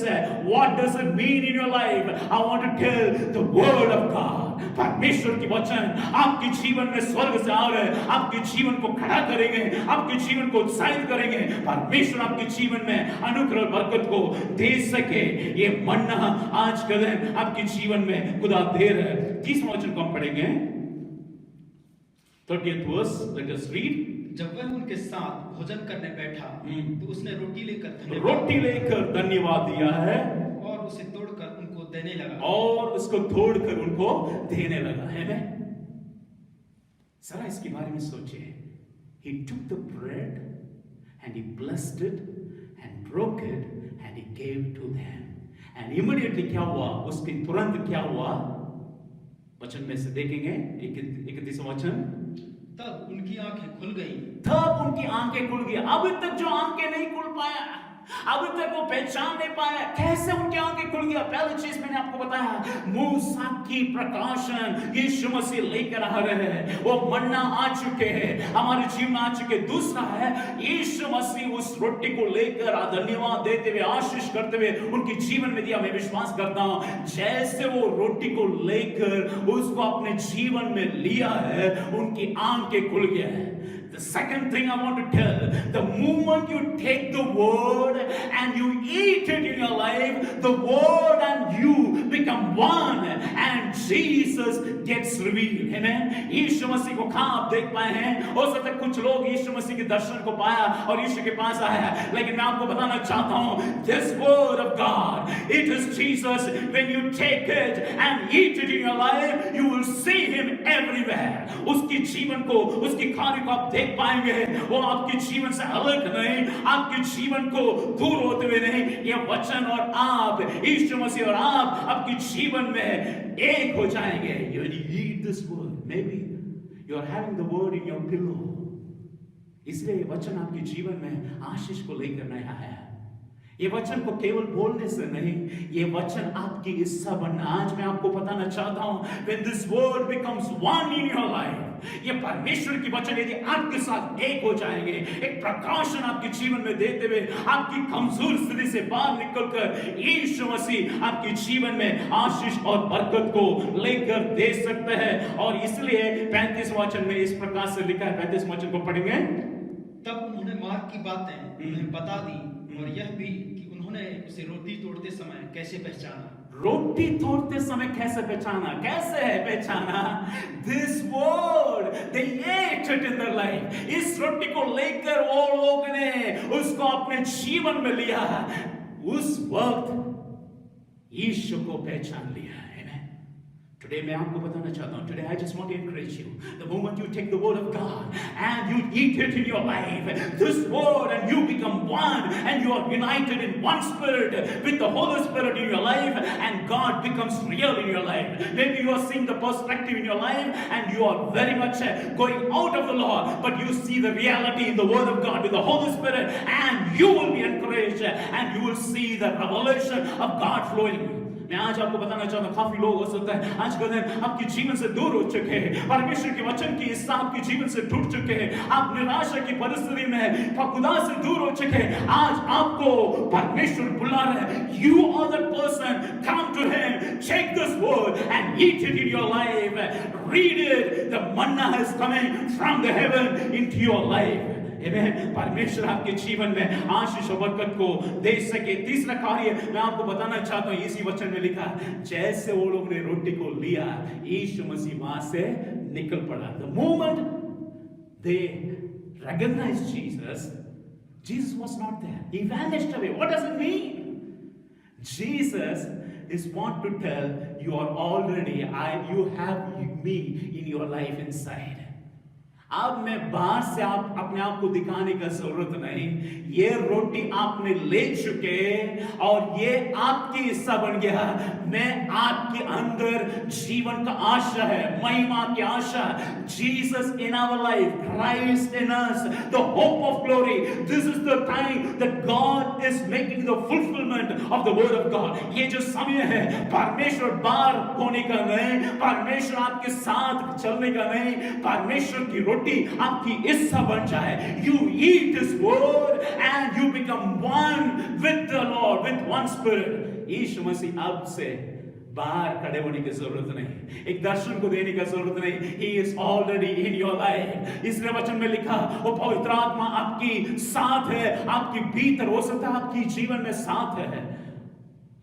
What does it mean in your life? I want to tell the word of God. परमेश्वर की वचन आपके जीवन में स्वर्ग से आ रहे हैं, आपके जीवन को खड़ा करेंगे, आपके जीवन को उत्साहित करेंगे। परमेश्वर आपके जीवन में अनुग्रह और बरकत को दे सके, ये मन्ना आज के दिन आपके जीवन में खुदा दे रहे हैं। 30वां वचन को हम पढ़ेंगे, 30th verse, let us read. जब वह उनके साथ भोजन करने बैठा तो उसने रोटी लेकर धन्यवाद दिया है और उसे तोड़कर उनको देने लगा, और उसको तोड़कर उनको देने लगा है। मैं जरा इसके बारे में सोचिए। He took the bread and he blessed it and broke it and he gave to them. And immediately क्या हुआ? उसके तुरंत क्या हुआ? वचन में से देखेंगे 31वां वचन। तब उनकी आंखें खुल गई। तब उनकी आंखें खुल गई। अभी तक जो आंखें नहीं खुल पाया, अभी तक वो पहचान नहीं पाया, कैसे उनकी आंखें खुल गया? पहली चीज मैंने आपको बताया, मूसा की प्रकाशन यीशु मसीह लेकर आ रहे हैं। वो मन्ना आ चुके हैं, हमारे जीवन में आ चुके। दूसरा है, यीशु मसीह उस रोटी को लेकर धन्यवाद देते हुए, आशीष करते हुए उनके जीवन में दिया। मैं विश्वास करता हूं जैसे वो रोटी को लेकर उसको अपने जीवन में लिया है, उनकी आंखें खुल गया है। The second thing I want to tell, the moment you take the word and you eat it in your life, the word and you become one and Jesus gets revealed. Amen. यीशु मसीह को कहां आप देख पाए हैं? हो सकता है कुछ लोग यीशु मसीह के दर्शन को पाया और यीशु के पास आया, लेकिन मैं आपको बताना चाहता हूं, this word of God, it is Jesus. When you take it and eat it in your life, you will see him everywhere. उसकी जीवन को, उसकी कार्य को आप देख पाएंगे। वो आपके जीवन से अलग नहीं, आपके जीवन को दूर होते हुए नहीं। ये वचन और आप, यीशु मसीह और आप, आपके जीवन में एक हो जाएंगे। When you eat this word, maybe you are having the word in your pillow. इसलिए ये वचन आपके जीवन में आशीष को लेकर नहीं आया। ये वचन को केवल बोलने से नहीं, ये वचन आपकी हिस्सा बनना। आज मैं आपको बताना चाहता हूं, when this word becomes one in your life, ये परमेश्वर की वचन यदि आपके साथ एक हो जाएंगे, एक प्रकाशन आपके जीवन में देते हुए, आपकी कमजोर स्थिति से बाहर निकलकर यीशु मसीह आपके जीवन में आशीष और बरकत को लेकर दे सकते हैं। और इसलिए 35वां वचन में इस प्रकार से लिखा है, 35वां वचन को पढ़ेंगे। तब उन्होंने मार्ग की बातें उन्हें बता दी और यह भी कि उन्होंने उसे रोटी तोड़ते समय कैसे पहचाना? रोटी तोड़ते समय कैसे पहचाना? कैसे है पहचाना? This word they at it in their life. इस रोटी को लेकर वो लोग ने उसको अपने जीवन में लिया। उस वक्त यीशु को पहचान लिया। Today मैं आपको बताना चाहता हूँ, today I just want to encourage you. The moment you take the word of God and you eat it in your life, this word, and you become one, and you are united in one spirit with the Holy Spirit in your life, and God becomes real in your life. Maybe you are seeing the perspective in your life and you are very much going out of the law, but you see the reality in the word of God with the Holy Spirit, and you will be encouraged and you will see the revelation of God flowing. मैं आज आपको बताना चाहता हूँ, काफी लोग हो सकता है आज के दिन आपके जीवन से दूर हो चुके हैं, परमेश्वर के वचन की हिस्सा आपके जीवन से टूट चुके हैं, आप निराशा की परिस्थिति में खुदा से दूर हो चुके हैं। आज आपको परमेश्वर बुला रहे हैं, you are that person, come to him, take this word and eat it in your life, read it, the manna is coming from the heaven into your life. Amen. परमेश्वर आपके जीवन में आशीष और बरकत को दे सके। तीसरा कार्य मैं आपको बताना चाहता हूँ, इसी वचन में लिखा, जैसे वो लोग ने रोटी को लिया, यीशु मसीह वहां से निकल पड़ा। The moment they recognized Jesus, Jesus was not there. He vanished away. What does it mean? Jesus is want to tell you are already, you have me in your life inside. अब मैं बाहर से आप अपने आप को दिखाने का जरूरत नहीं, ये रोटी आपने ले चुके और ये आपकी हिस्सा बन गया। मैं आपके अंदर जीवन का आशा है, महिमा की आशा। Jesus in our life, Christ in us, the hope of glory. This is the time that God is making the fulfillment of the word of God. ये जो समय है परमेश्वर बाहर होने का नहीं, परमेश्वर आपके साथ चलने का नहीं, परमेश्वर की रोटी आपकी हिस्सा बन जाए। You eat His word and you become one with the Lord, with one spirit. यीशु मसीह अब से बाहर खड़े होने की जरूरत नहीं, एक दर्शन को देने की जरूरत नहीं। He is already in your life. इसलिए वचन में लिखा, वो पवित्र आत्मा आपकी साथ है, आपकी भीतर, हो सकता है आपकी जीवन में साथ है,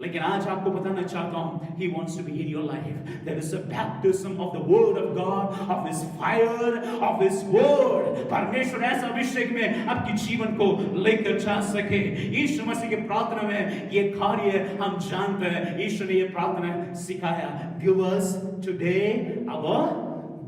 लेकिन आज आपको बताना चाहता हूं, He wants to be in your life. There is a baptism of the word of God, of His fire, of His word. परमेश्वर ऐसा अभिषेक में आपके जीवन को लेकर जा सके। यीशु मसीह के प्रार्थना में ये कार्य हम जानते हैं। यीशु ने ये प्रार्थना सिखाया, Give us today our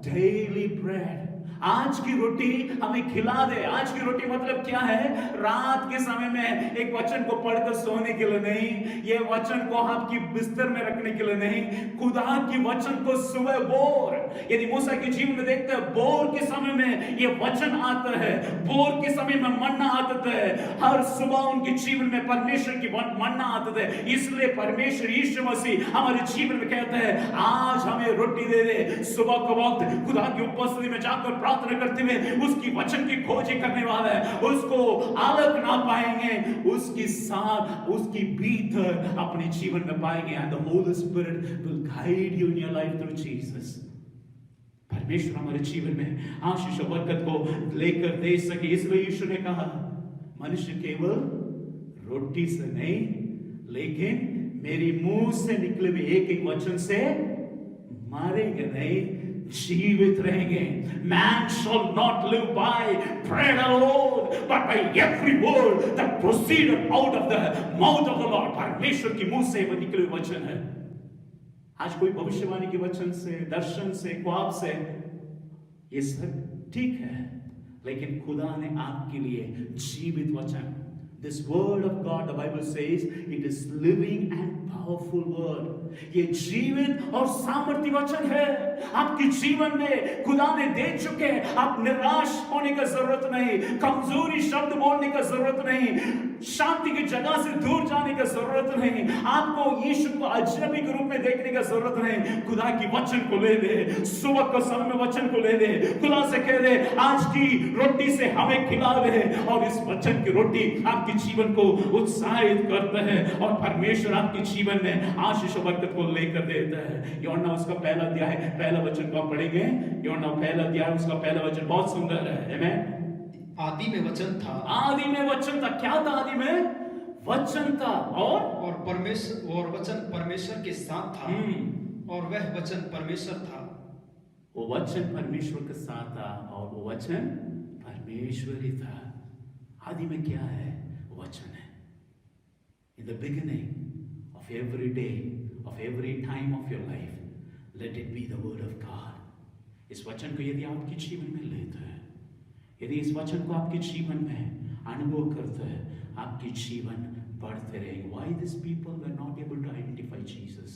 daily bread. आज की रोटी हमें खिला दे। आज की रोटी मतलब क्या है? रात के समय में एक वचन को पढ़कर सोने के लिए नहीं, ये वचन को आपकी बिस्तर में रखने के लिए नहीं, खुदा की वचन को सुबह बोर, यदि मूसा के जीवन में देखते हैं, बोर के समय में ये वचन आता है, बोर के समय में मन्ना आता है, हर सुबह उनके जीवन में परमेश्वर की मन्ना आता है। इसलिए परमेश्वर यीशु मसीह हमारे जीवन में कहते हैं, आज हमें रोटी दे दे। सुबह के वक्त खुदा की उपस्थिति में जाकर प्रार्थना करते हुए उसकी वचन की खोज करने वाला है, उसको अलग ना पाएंगे, उसकी साथ उसकी भीतर अपने जीवन में पाएंगे। And the Holy Spirit will guide you in your life through Jesus. परमेश्वर हमारे जीवन में आशीष और बरकत को लेकर दे सके, इसलिए यीशु ने कहा, मनुष्य केवल रोटी से नहीं, लेकिन मेरे मुंह से निकले हुए एक एक वचन से मारेंगे नहीं, जीवित रहेंगे। Man shall not live by bread alone, but by every word that proceeded out of the mouth of the Lord. परमेश्वर की मुंह से वो निकले हुए वचन है। आज कोई भविष्यवाणी के वचन से, दर्शन से, ख्वाब से, ये सब ठीक है, लेकिन खुदा ने आपके लिए जीवित वचन, this word of God, the Bible says, it is living and powerful word. ये जीवित और सामर्थ्य वचन है। आपके जीवन में खुदा ने दे चुके, आप निराश होने का जरूरत नहीं, कमजोरी शब्द बोलने का जरूरत नहीं, शांति की जगह से दूर जाने का जरूरत नहीं, आपको यीशु को अजनबी के रूप में देखने का जरूरत नहीं। खुदा की वचन को ले ले, सुबह के समय में वचन को ले ले, खुदा से कह दे, आज की रोटी से हमें खिला दे, और इस वचन की रोटी आपके जीवन को उत्साहित करता है और परमेश्वर आपके जीवन में आशीष और बरकत को लेकर देता है। यूहन्ना उसका पहला अध्याय, पहला वचन को आप पढ़ेंगे, यूहन्ना पहला अध्याय उसका पहला वचन बहुत सुंदर है। आमेन। आदि में वचन था। आदि में वचन था। क्या था आदि में? वचन था और परमेश्वर और वचन परमेश्वर के साथ था और वह वचन परमेश्वर था। वो वचन परमेश्वर के साथ था और वो वचन परमेश्वर ही था। आदि में क्या है? वचन है। In the beginning of every day of every time of your life let it be the word of God. इस वचन को यदि आपके जीवन में लेते हैं, यदि इस वचन को आपके जीवन में अनुभव करते हैं, आपके जीवन बढ़ते रहेंगे। Why these people were not able to identify Jesus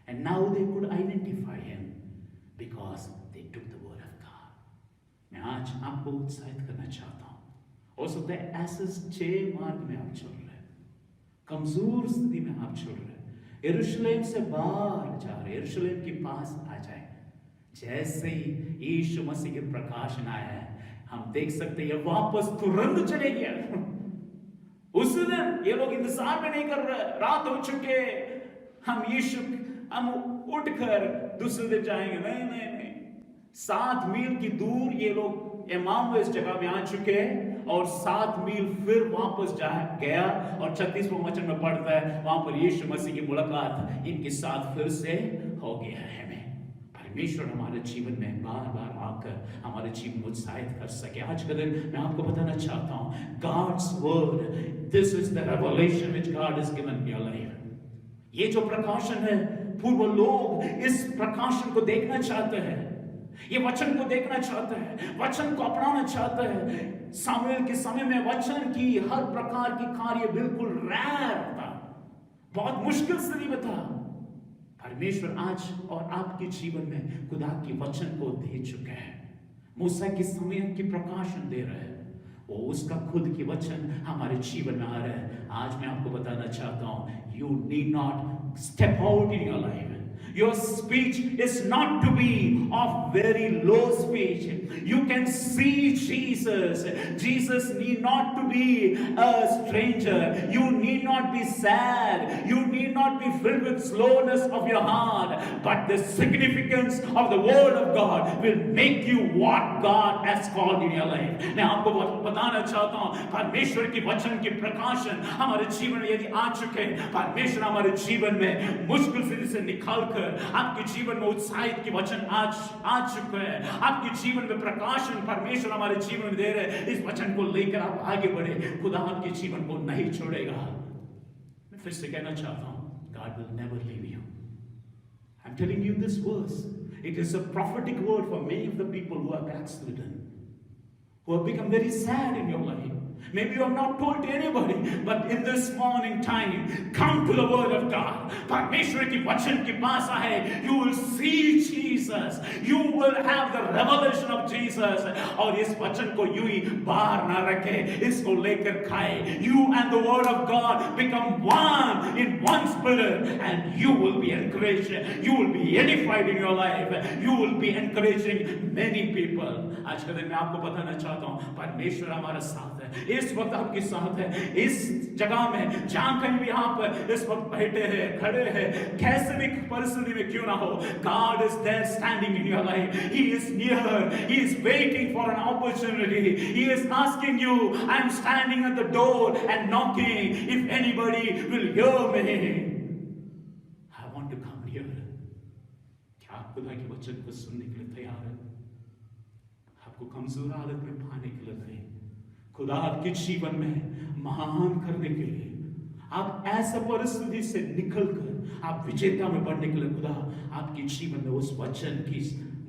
and now they could identify him because they took the word of God। मैं आज आपको उत्साहित करना चाहता हूँ। हो सकता है ऐसे 6 मार्ग में आप चल रहे हैं, कमजोर स्थिति में आप चल रहे हैं, यरूशलेम से बाहर जा रहे, यरूशलेम के पास आ जाए। जैसे ही यीशु मसीह के प्रकाशन आया है, हम देख सकते हैं ये वापस तुरंत चले गया। उस दिन ये लोग इंतजार में नहीं कर रहे, रात हो चुके, हम उठकर दूसरे दिन जाएंगे। नहीं नहीं नहीं, 7 मील की दूर ये लोग एमाउस जगह में आ चुके हैं और 7 मील फिर वापस गया और 36वें वचन में पढ़ता है वहां पर यीशु मसीह की मुलाकात इनके साथ फिर से हो गया है। परमेश्वर हमारे जीवन में बार बार आकर हमारे जीवन को उत्साहित कर सके। आज का दिन मैं आपको बताना चाहता हूं, God's word, this is the revelation which God has given in your life। ये जो प्रकाशन है, पूर्व लोग इस प्रकाशन को देखना चाहते हैं, ये वचन को देखना चाहते हैं, वचन को अपनाना चाहते हैं। सामुएल के समय में वचन की हर प्रकार की कार्य बिल्कुल रैर था, बहुत मुश्किल स्थिति में था। परमेश्वर आज और आपके जीवन में खुदा के वचन को दे चुका है। मूसा के समय की प्रकाशन दे रहे हैं, वो उसका खुद की वचन हमारे जीवन में आ रहा है। आज मैं आपको बताना चाहता हूं, you need not step out in your life. Your speech is not to be of very low speech. You can see Jesus. Jesus need not to be a stranger. You need not be sad. You need not be filled with slowness of your heart. But the significance of the word of God will make you what God has called in your life. मैं आपको बताना चाहता हूँ, परमेश्वर की वचन की प्रकाशन हमारे जीवन में यदि आ चुके हैं, परमेश्वर हमारे जीवन में मुश्किल स्थिति से निकालकर आपके जीवन में उत्साहित की वचन आज आ चुके हैं। आपके जीवन में प्रकाशन परमेश्वर हमारे जीवन में दे रहे। इस वचन को लेकर आप आगे बढ़े, खुदा आपके जीवन को नहीं छोड़ेगा। मैं फिर से कहना चाहता हूं, God will never leave you। I'm telling you this verse, it is a prophetic word for many of the people who are backslidden, who have become very sad in your life। Maybe you have not told to anybody, but in this morning time, come to the word of God। परमेश्वर की वचन के पास आए, you will see Jesus, you will have the revelation of Jesus। और इस वचन को यूं ही बाहर ना रखे, इसको लेकर खाए। You and the word of God become one in one spirit, and you will be encouraged, you will be edified in your life, you will be encouraging many people। आज का दिन मैं आपको बताना चाहता हूँ, परमेश्वर हमारे साथ है, इस वक्त आपके साथ है। इस जगह में जहां कहीं भी आप इस वक्त बैठे हैं, खड़े हैं, कैसे भी परिस्थिति में क्यों ना हो, God is there standing in your life। He is near, He is waiting for an opportunity। He is asking you, I am standing at the door and knocking, if anybody will hear me, I want to come here। क्या आप खुदा के वचन को सुनने के लिए तैयार हैं? आपको कमजोर हालत में पाने के लिए नहीं, खुदा आपके जीवन में महान करने के लिए, आप ऐसा परिस्थिति से निकलकर आप विजेता में बढ़ने के लिए खुदा आपके जीवन में उस वचन की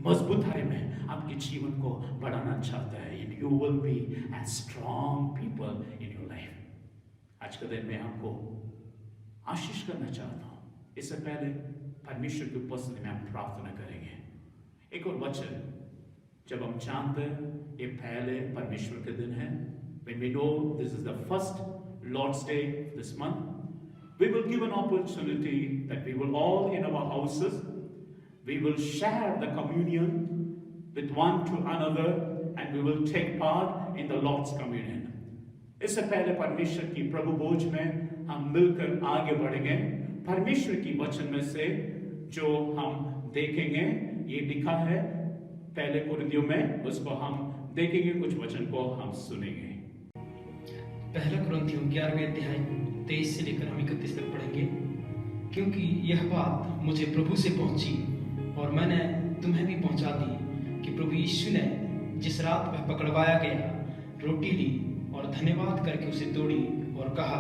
मजबूताई में आपके जीवन को बढ़ाना चाहता है। And you will be a strong people in your life। आज का दिन मैं आपको आशीष करना चाहता हूँ। इससे पहले परमेश्वर की उपस्थिति में हम प्रार्थना करेंगे। एक और वचन, जब हम जानते हैं ये पहले परमेश्वर के दिन है, when we know this is the first Lord's Day this month, we will give an opportunity that we will all in our houses, we will share the communion with one to another and we will take part in the Lord's communion। इससे पहले परमेश्वर की प्रभु भोज में हम मिलकर आगे बढ़ेंगे। परमेश्वर की वचन में से जो हम देखेंगे, ये लिखा है पहले कुरिन्थियों में, उसको हम देखेंगे, कुछ वचन को हम सुनेंगे। पहला कुरिन्थियों 11वें अध्याय 23 से लेकर हम 31 तक पढ़ेंगे। क्योंकि यह बात मुझे प्रभु से पहुंची और मैंने तुम्हें भी पहुंचा दी कि प्रभु यीशु ने जिस रात वह पकड़वाया गया रोटी ली और धन्यवाद करके उसे तोड़ी और कहा,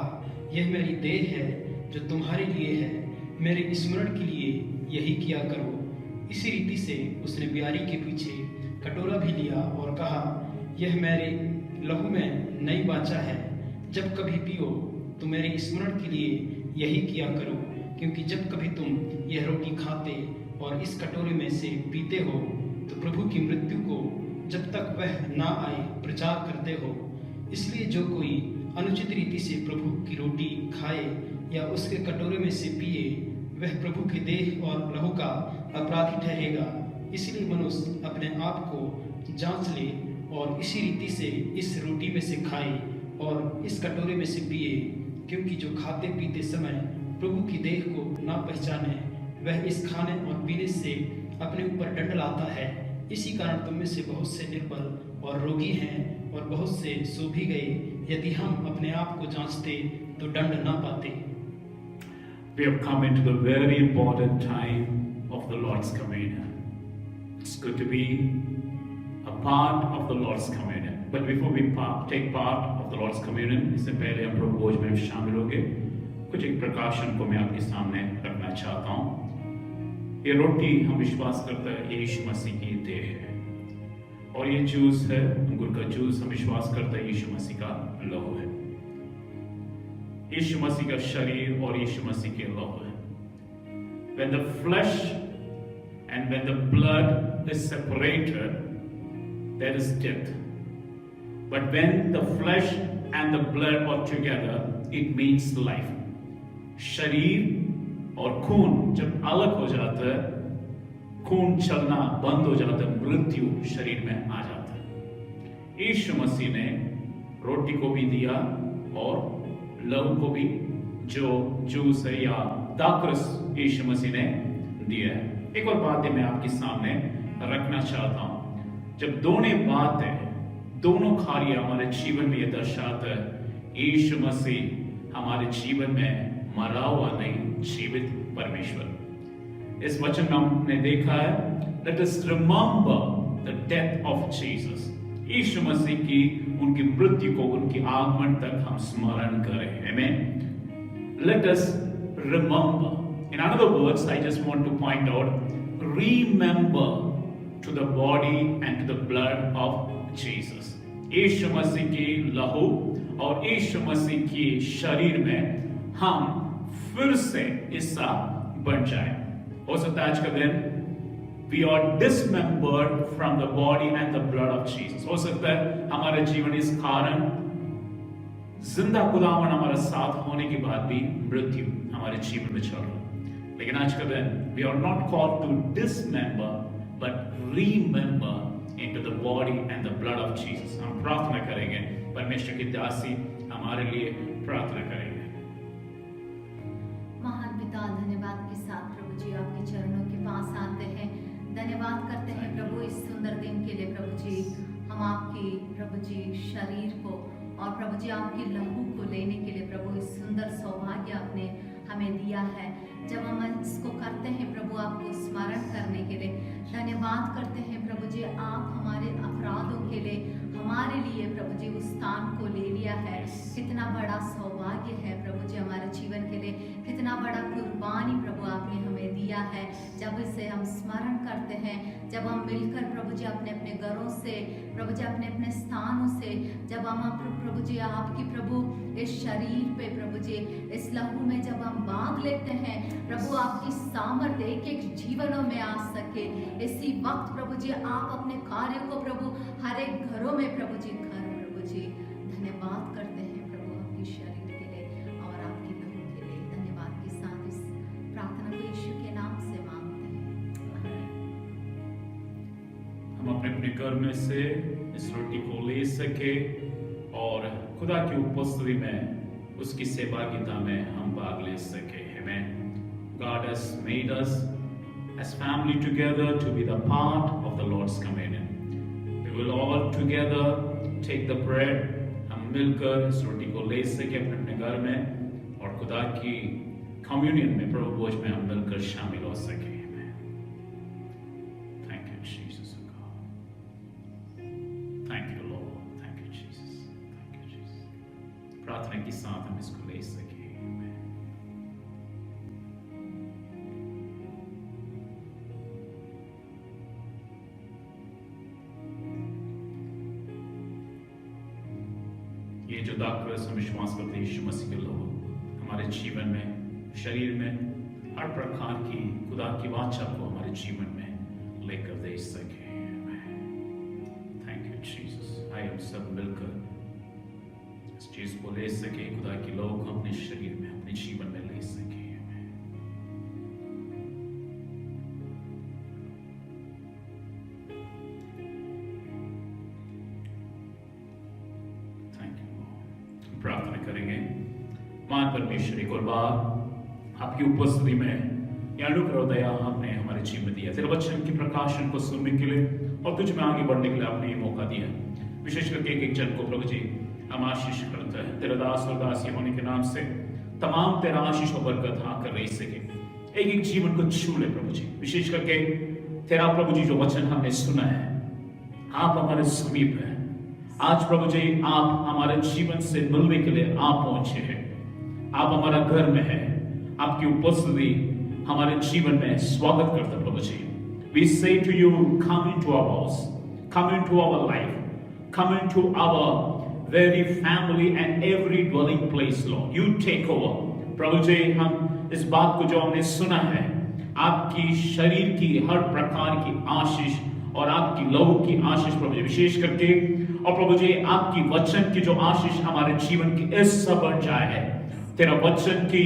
यह मेरी देह है जो तुम्हारे लिए है, मेरे स्मरण के लिए यही किया करो। इसी रीति से उसने ब्यारी के पीछे कटोरा भी लिया और कहा, यह मेरे लहू में नई वाचा है, जब कभी पियो तो मेरे स्मरण के लिए यही किया करो। क्योंकि जब कभी तुम यह रोटी खाते और इस कटोरे में से पीते हो तो प्रभु की मृत्यु को जब तक वह ना आए प्रचार करते हो। इसलिए जो कोई अनुचित रीति से प्रभु की रोटी खाए या उसके कटोरे में से पिए वह प्रभु की देह और लहू का अपराधी ठहरेगा। इसलिए मनुष्य अपने आप को जांच ले और इसी रीति से इस रोटी में से खाए और इस कटोरे में से पिए। क्योंकि जो खाते पीते समय प्रभु की देह को ना पहचाने वह इस खाने और पीने से अपने ऊपर दंड लाता है। इसी कारण तुम में से बहुत से निर्बल और रोगी हैं और बहुत से सो भी गए। यदि हम अपने आप को जांचते तो दंड ना पाते। We have come into the very important time of the Lord's Communion. It's good to be a part of the Lord's Communion. But before we take part of the Lord's Communion, इससे पहले हम प्रभु भोज में शामिल होंगे। कुछ एक प्रकाशन को मैं आपके सामने रखना चाहता हूँ। ये रोटी हम विश्वास करते हैं यीशु मसीह की देह है और ये जूस है अंगूर का जूस, हम विश्वास करते हैं यीशु मसीह का लहू है। यीशु मसीह का शरीर और यीशु मसीह के लहू है। When the flesh and when the blood is separated, there is death. But when the flesh and the blood are together, it means life. शरीर और खून जब अलग हो जाता है, खून चलना बंद हो जाता है, मृत्यु शरीर में आ जाता है। यीशु मसीह ने रोटी को भी दिया और लहू को भी, जो जूस है या दाखरस यीशु मसीह ने दिया है। एक और बात मैं आपके सामने रखना चाहता हूं। जब दोनों बातें, दोनों कार्य हमारे जीवन में ये दर्शाता है यीशु मसीह हमारे जीवन में मरा हुआ नहीं, जीवित परमेश्वर। इस वचन में हमने देखा है, let us remember the death of Jesus. यीशु मसीह की उनकी मृत्यु को, उनकी आगमन तक हम स्मरण करें। Amen. Let us remember. In other words, I just want to point out, remember to the body and to the blood of Jesus. यीशु मसीह की लहू और यीशु मसीह की शरीर में हम फिर से हिस्सा बन जाए। हो सकता है आज का दिन we are dismembered from the body and the blood of Jesus. हो सकता है हमारे जीवन इस कारण जिंदा खुदावन हमारे साथ होने के बाद भी मृत्यु हमारे जीवन में चल रहा है। लेकिन आज का दिन we are not called to dismember but remember into the body and the blood of Jesus. हम प्रार्थना करेंगे, परमेश्वर की दासी हमारे लिए प्रार्थना करेंगे। महान पिता, धन्यवाद के साथ प्रभु जी आपके चरणों के पास आते हैं। धन्यवाद करते हैं प्रभु इस सुंदर दिन के लिए। प्रभु जी हम आपकी प्रभु जी शरीर को और प्रभु जी आपके लहू को लेने के लिए प्रभु इस सुंदर सौभाग्य आपने हमें दिया है। जब हम इसको करते हैं प्रभु आपको स्मरण करने के लिए, धन्यवाद करते हैं प्रभु जी आप हमारे अपराधों के लिए हमारे लिए प्रभु जी उस स्थान को ले लिया है। कितना बड़ा सौभाग्य है प्रभु जी हमारे जीवन के लिए, कितना बड़ा कुर्बानी प्रभु आपने हमें दिया है। जब इसे हम स्मरण करते हैं, जब हम मिलकर प्रभु जी अपने अपने घरों से, प्रभु जी अपने अपने स्थानों से, जब हम प्रभु जी आपकी प्रभु इस शरीर पे प्रभु जी इस लहू में जब हम भाग लेते हैं, प्रभु आपकी सामर्थ्य एक एक जीवनों में आ सके। इसी वक्त प्रभु जी आप अपने कार्यों को प्रभु हर एक घरों में प्रभु जी प्रभु जी धन्यवाद करते हैं प्रभु आपकी शरीर के लिए और आपकी लहू के लिए। धन्यवाद के साथ इस प्रार्थना को यीशु के नाम से मांगते हैं। हम अपने अपने घर में से इस रोटी को ले सके और खुदा की उपस्थिति में उसकी सहभागिता में हम भाग ले सके। Amen. God has made us as family together to be the part of the Lord's Communion. We will all together take the bread. हम मिलकर इस रोटी को ले सके अपने अपने घर में और खुदा की कम्युनियन में, प्रभु भोज में हम मिलकर शामिल हो सके। Thank you Jesus God, thank you Lord, thank you Jesus, thank you Jesus. प्रार्थना के साथ हम इसको ले सके। ये जो दाखरस हम विश्वास करते हैं यीशु मसीह के लोग हमारे जीवन में, शरीर में हर प्रकार की खुदा की वाचा को हमारे जीवन में लेकर दे सके। Thank you Jesus. आइए हम सब मिलकर इस चीज को ले सके, खुदा के लोग अपने शरीर में, अपने जीवन में ले सके। प्रार्थना करेंगे। मान परमेश्वर, एक और बार आपकी उपस्थिति में यह अनुग्रह दया आपने हमारे जीवन में दिया, तेरे वचन की प्रकाशन को सुनने के लिए और तुझ में आगे बढ़ने के लिए आपने ये मौका दिया। विशेष करके एक एक जन को प्रभु जी हम आशीष करते हैं, तेरा दास और दासी होने के नाम से तमाम तेरा आशीष और बरकत आकर रह सके, एक एक जीवन को छू ले प्रभु जी। विशेष करके तेरा प्रभु जी जो वचन हमने सुना है, आप हमारे समीप है। आज प्रभु जी आप हमारे जीवन से मिलने के लिए आप पहुंचे हैं, आप हमारा घर में है, आपकी उपस्थिति हमारे जीवन में स्वागत करते प्रभु जी। We say to you, come into our house, come into our life, come into our very family and every dwelling place, Lord. You take over. प्रभु जी हम इस बात को जो हमने सुना है, आपकी शरीर की हर प्रकार की आशीष और आपकी लहू की आशीष प्रभु जी, विशेष करके और प्रभु जी आपकी वचन की जो आशीष हमारे जीवन की ऐसा बढ़ जाए है, तेरा वचन की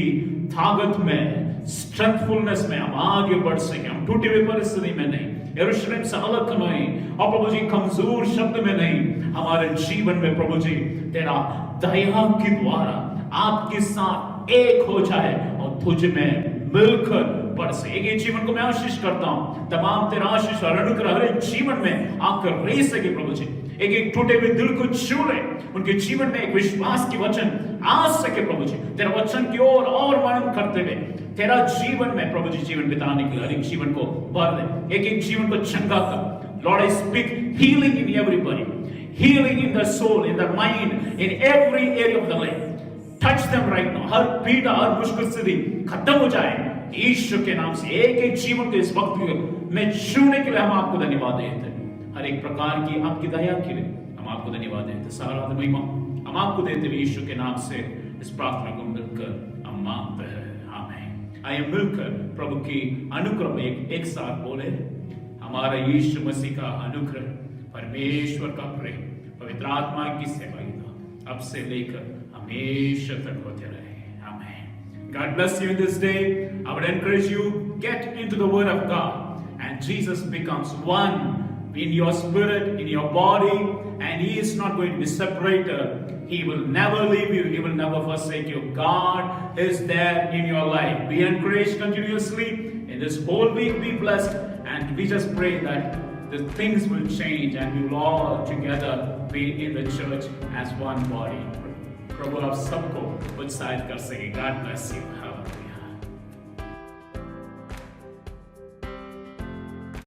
ताकत में, स्ट्रेंथफुलनेस में हम आगे बढ़ सके, हम टूटी हुई परिस्थिति में नहीं, यरूशलेम से अलग नहीं, और प्रभु जी कमजोर शब्द में नहीं, हमारे जीवन में प्रभु जी तेरा दया के द्वारा आपके साथ एक हो जाए और तुझ में मिलकर बढ़ से। एक जीवन को मैं आशीष करता हूं, तमाम तेरा आशीष और अनुग्रह हर एक जीवन में आकर रह सके प्रभु जी। एक एक टूटे हुए दिल को छू ले, उनके जीवन में एक विश्वास की वचन आ सके प्रभु जी, तेरा वचन की ओर और मनन करते हुए तेरा जीवन में प्रभु जी जीवन बिताने के लिए हर एक जीवन को भर दे, एक एक जीवन को चंगा कर। Lord I speak healing in everybody, healing in the soul, in the mind, in every area of the life. Touch them right now. हर पीड़ा, हर मुश्किल स्थिति खत्म हो जाए यीशु के नाम से। एक एक जीवन को इस वक्त में छूने के लिए हम आपको धन्यवाद देते हैं, हर एक प्रकार की आपकी दया के लिए हम आपको धन्यवाद देते हैं। सारा महिमा हम आपको देते हुए यीशु के नाम से इस प्रार्थना को मिलकर हम मांगते हैं, आमीन। आइए मिलकर प्रभु की अनुग्रह में एक साथ बोले, हमारा यीशु मसीह का अनुग्रह, परमेश्वर का प्रेम, पवित्र आत्मा की सेवा अब से लेकर हमेशा तक होते रहे, आमीन। God bless you this day. I would encourage you, get into the word of God, and Jesus becomes one in your spirit, in your body, and he is not going to be separated. He will never leave you, he will never forsake you. God is there in your life. Be encouraged continuously in this whole week. Be blessed, and we just pray that the things will change and we will all together be in the church as one body. प्रभु आप सबको उत्साहित कर सके। God bless you.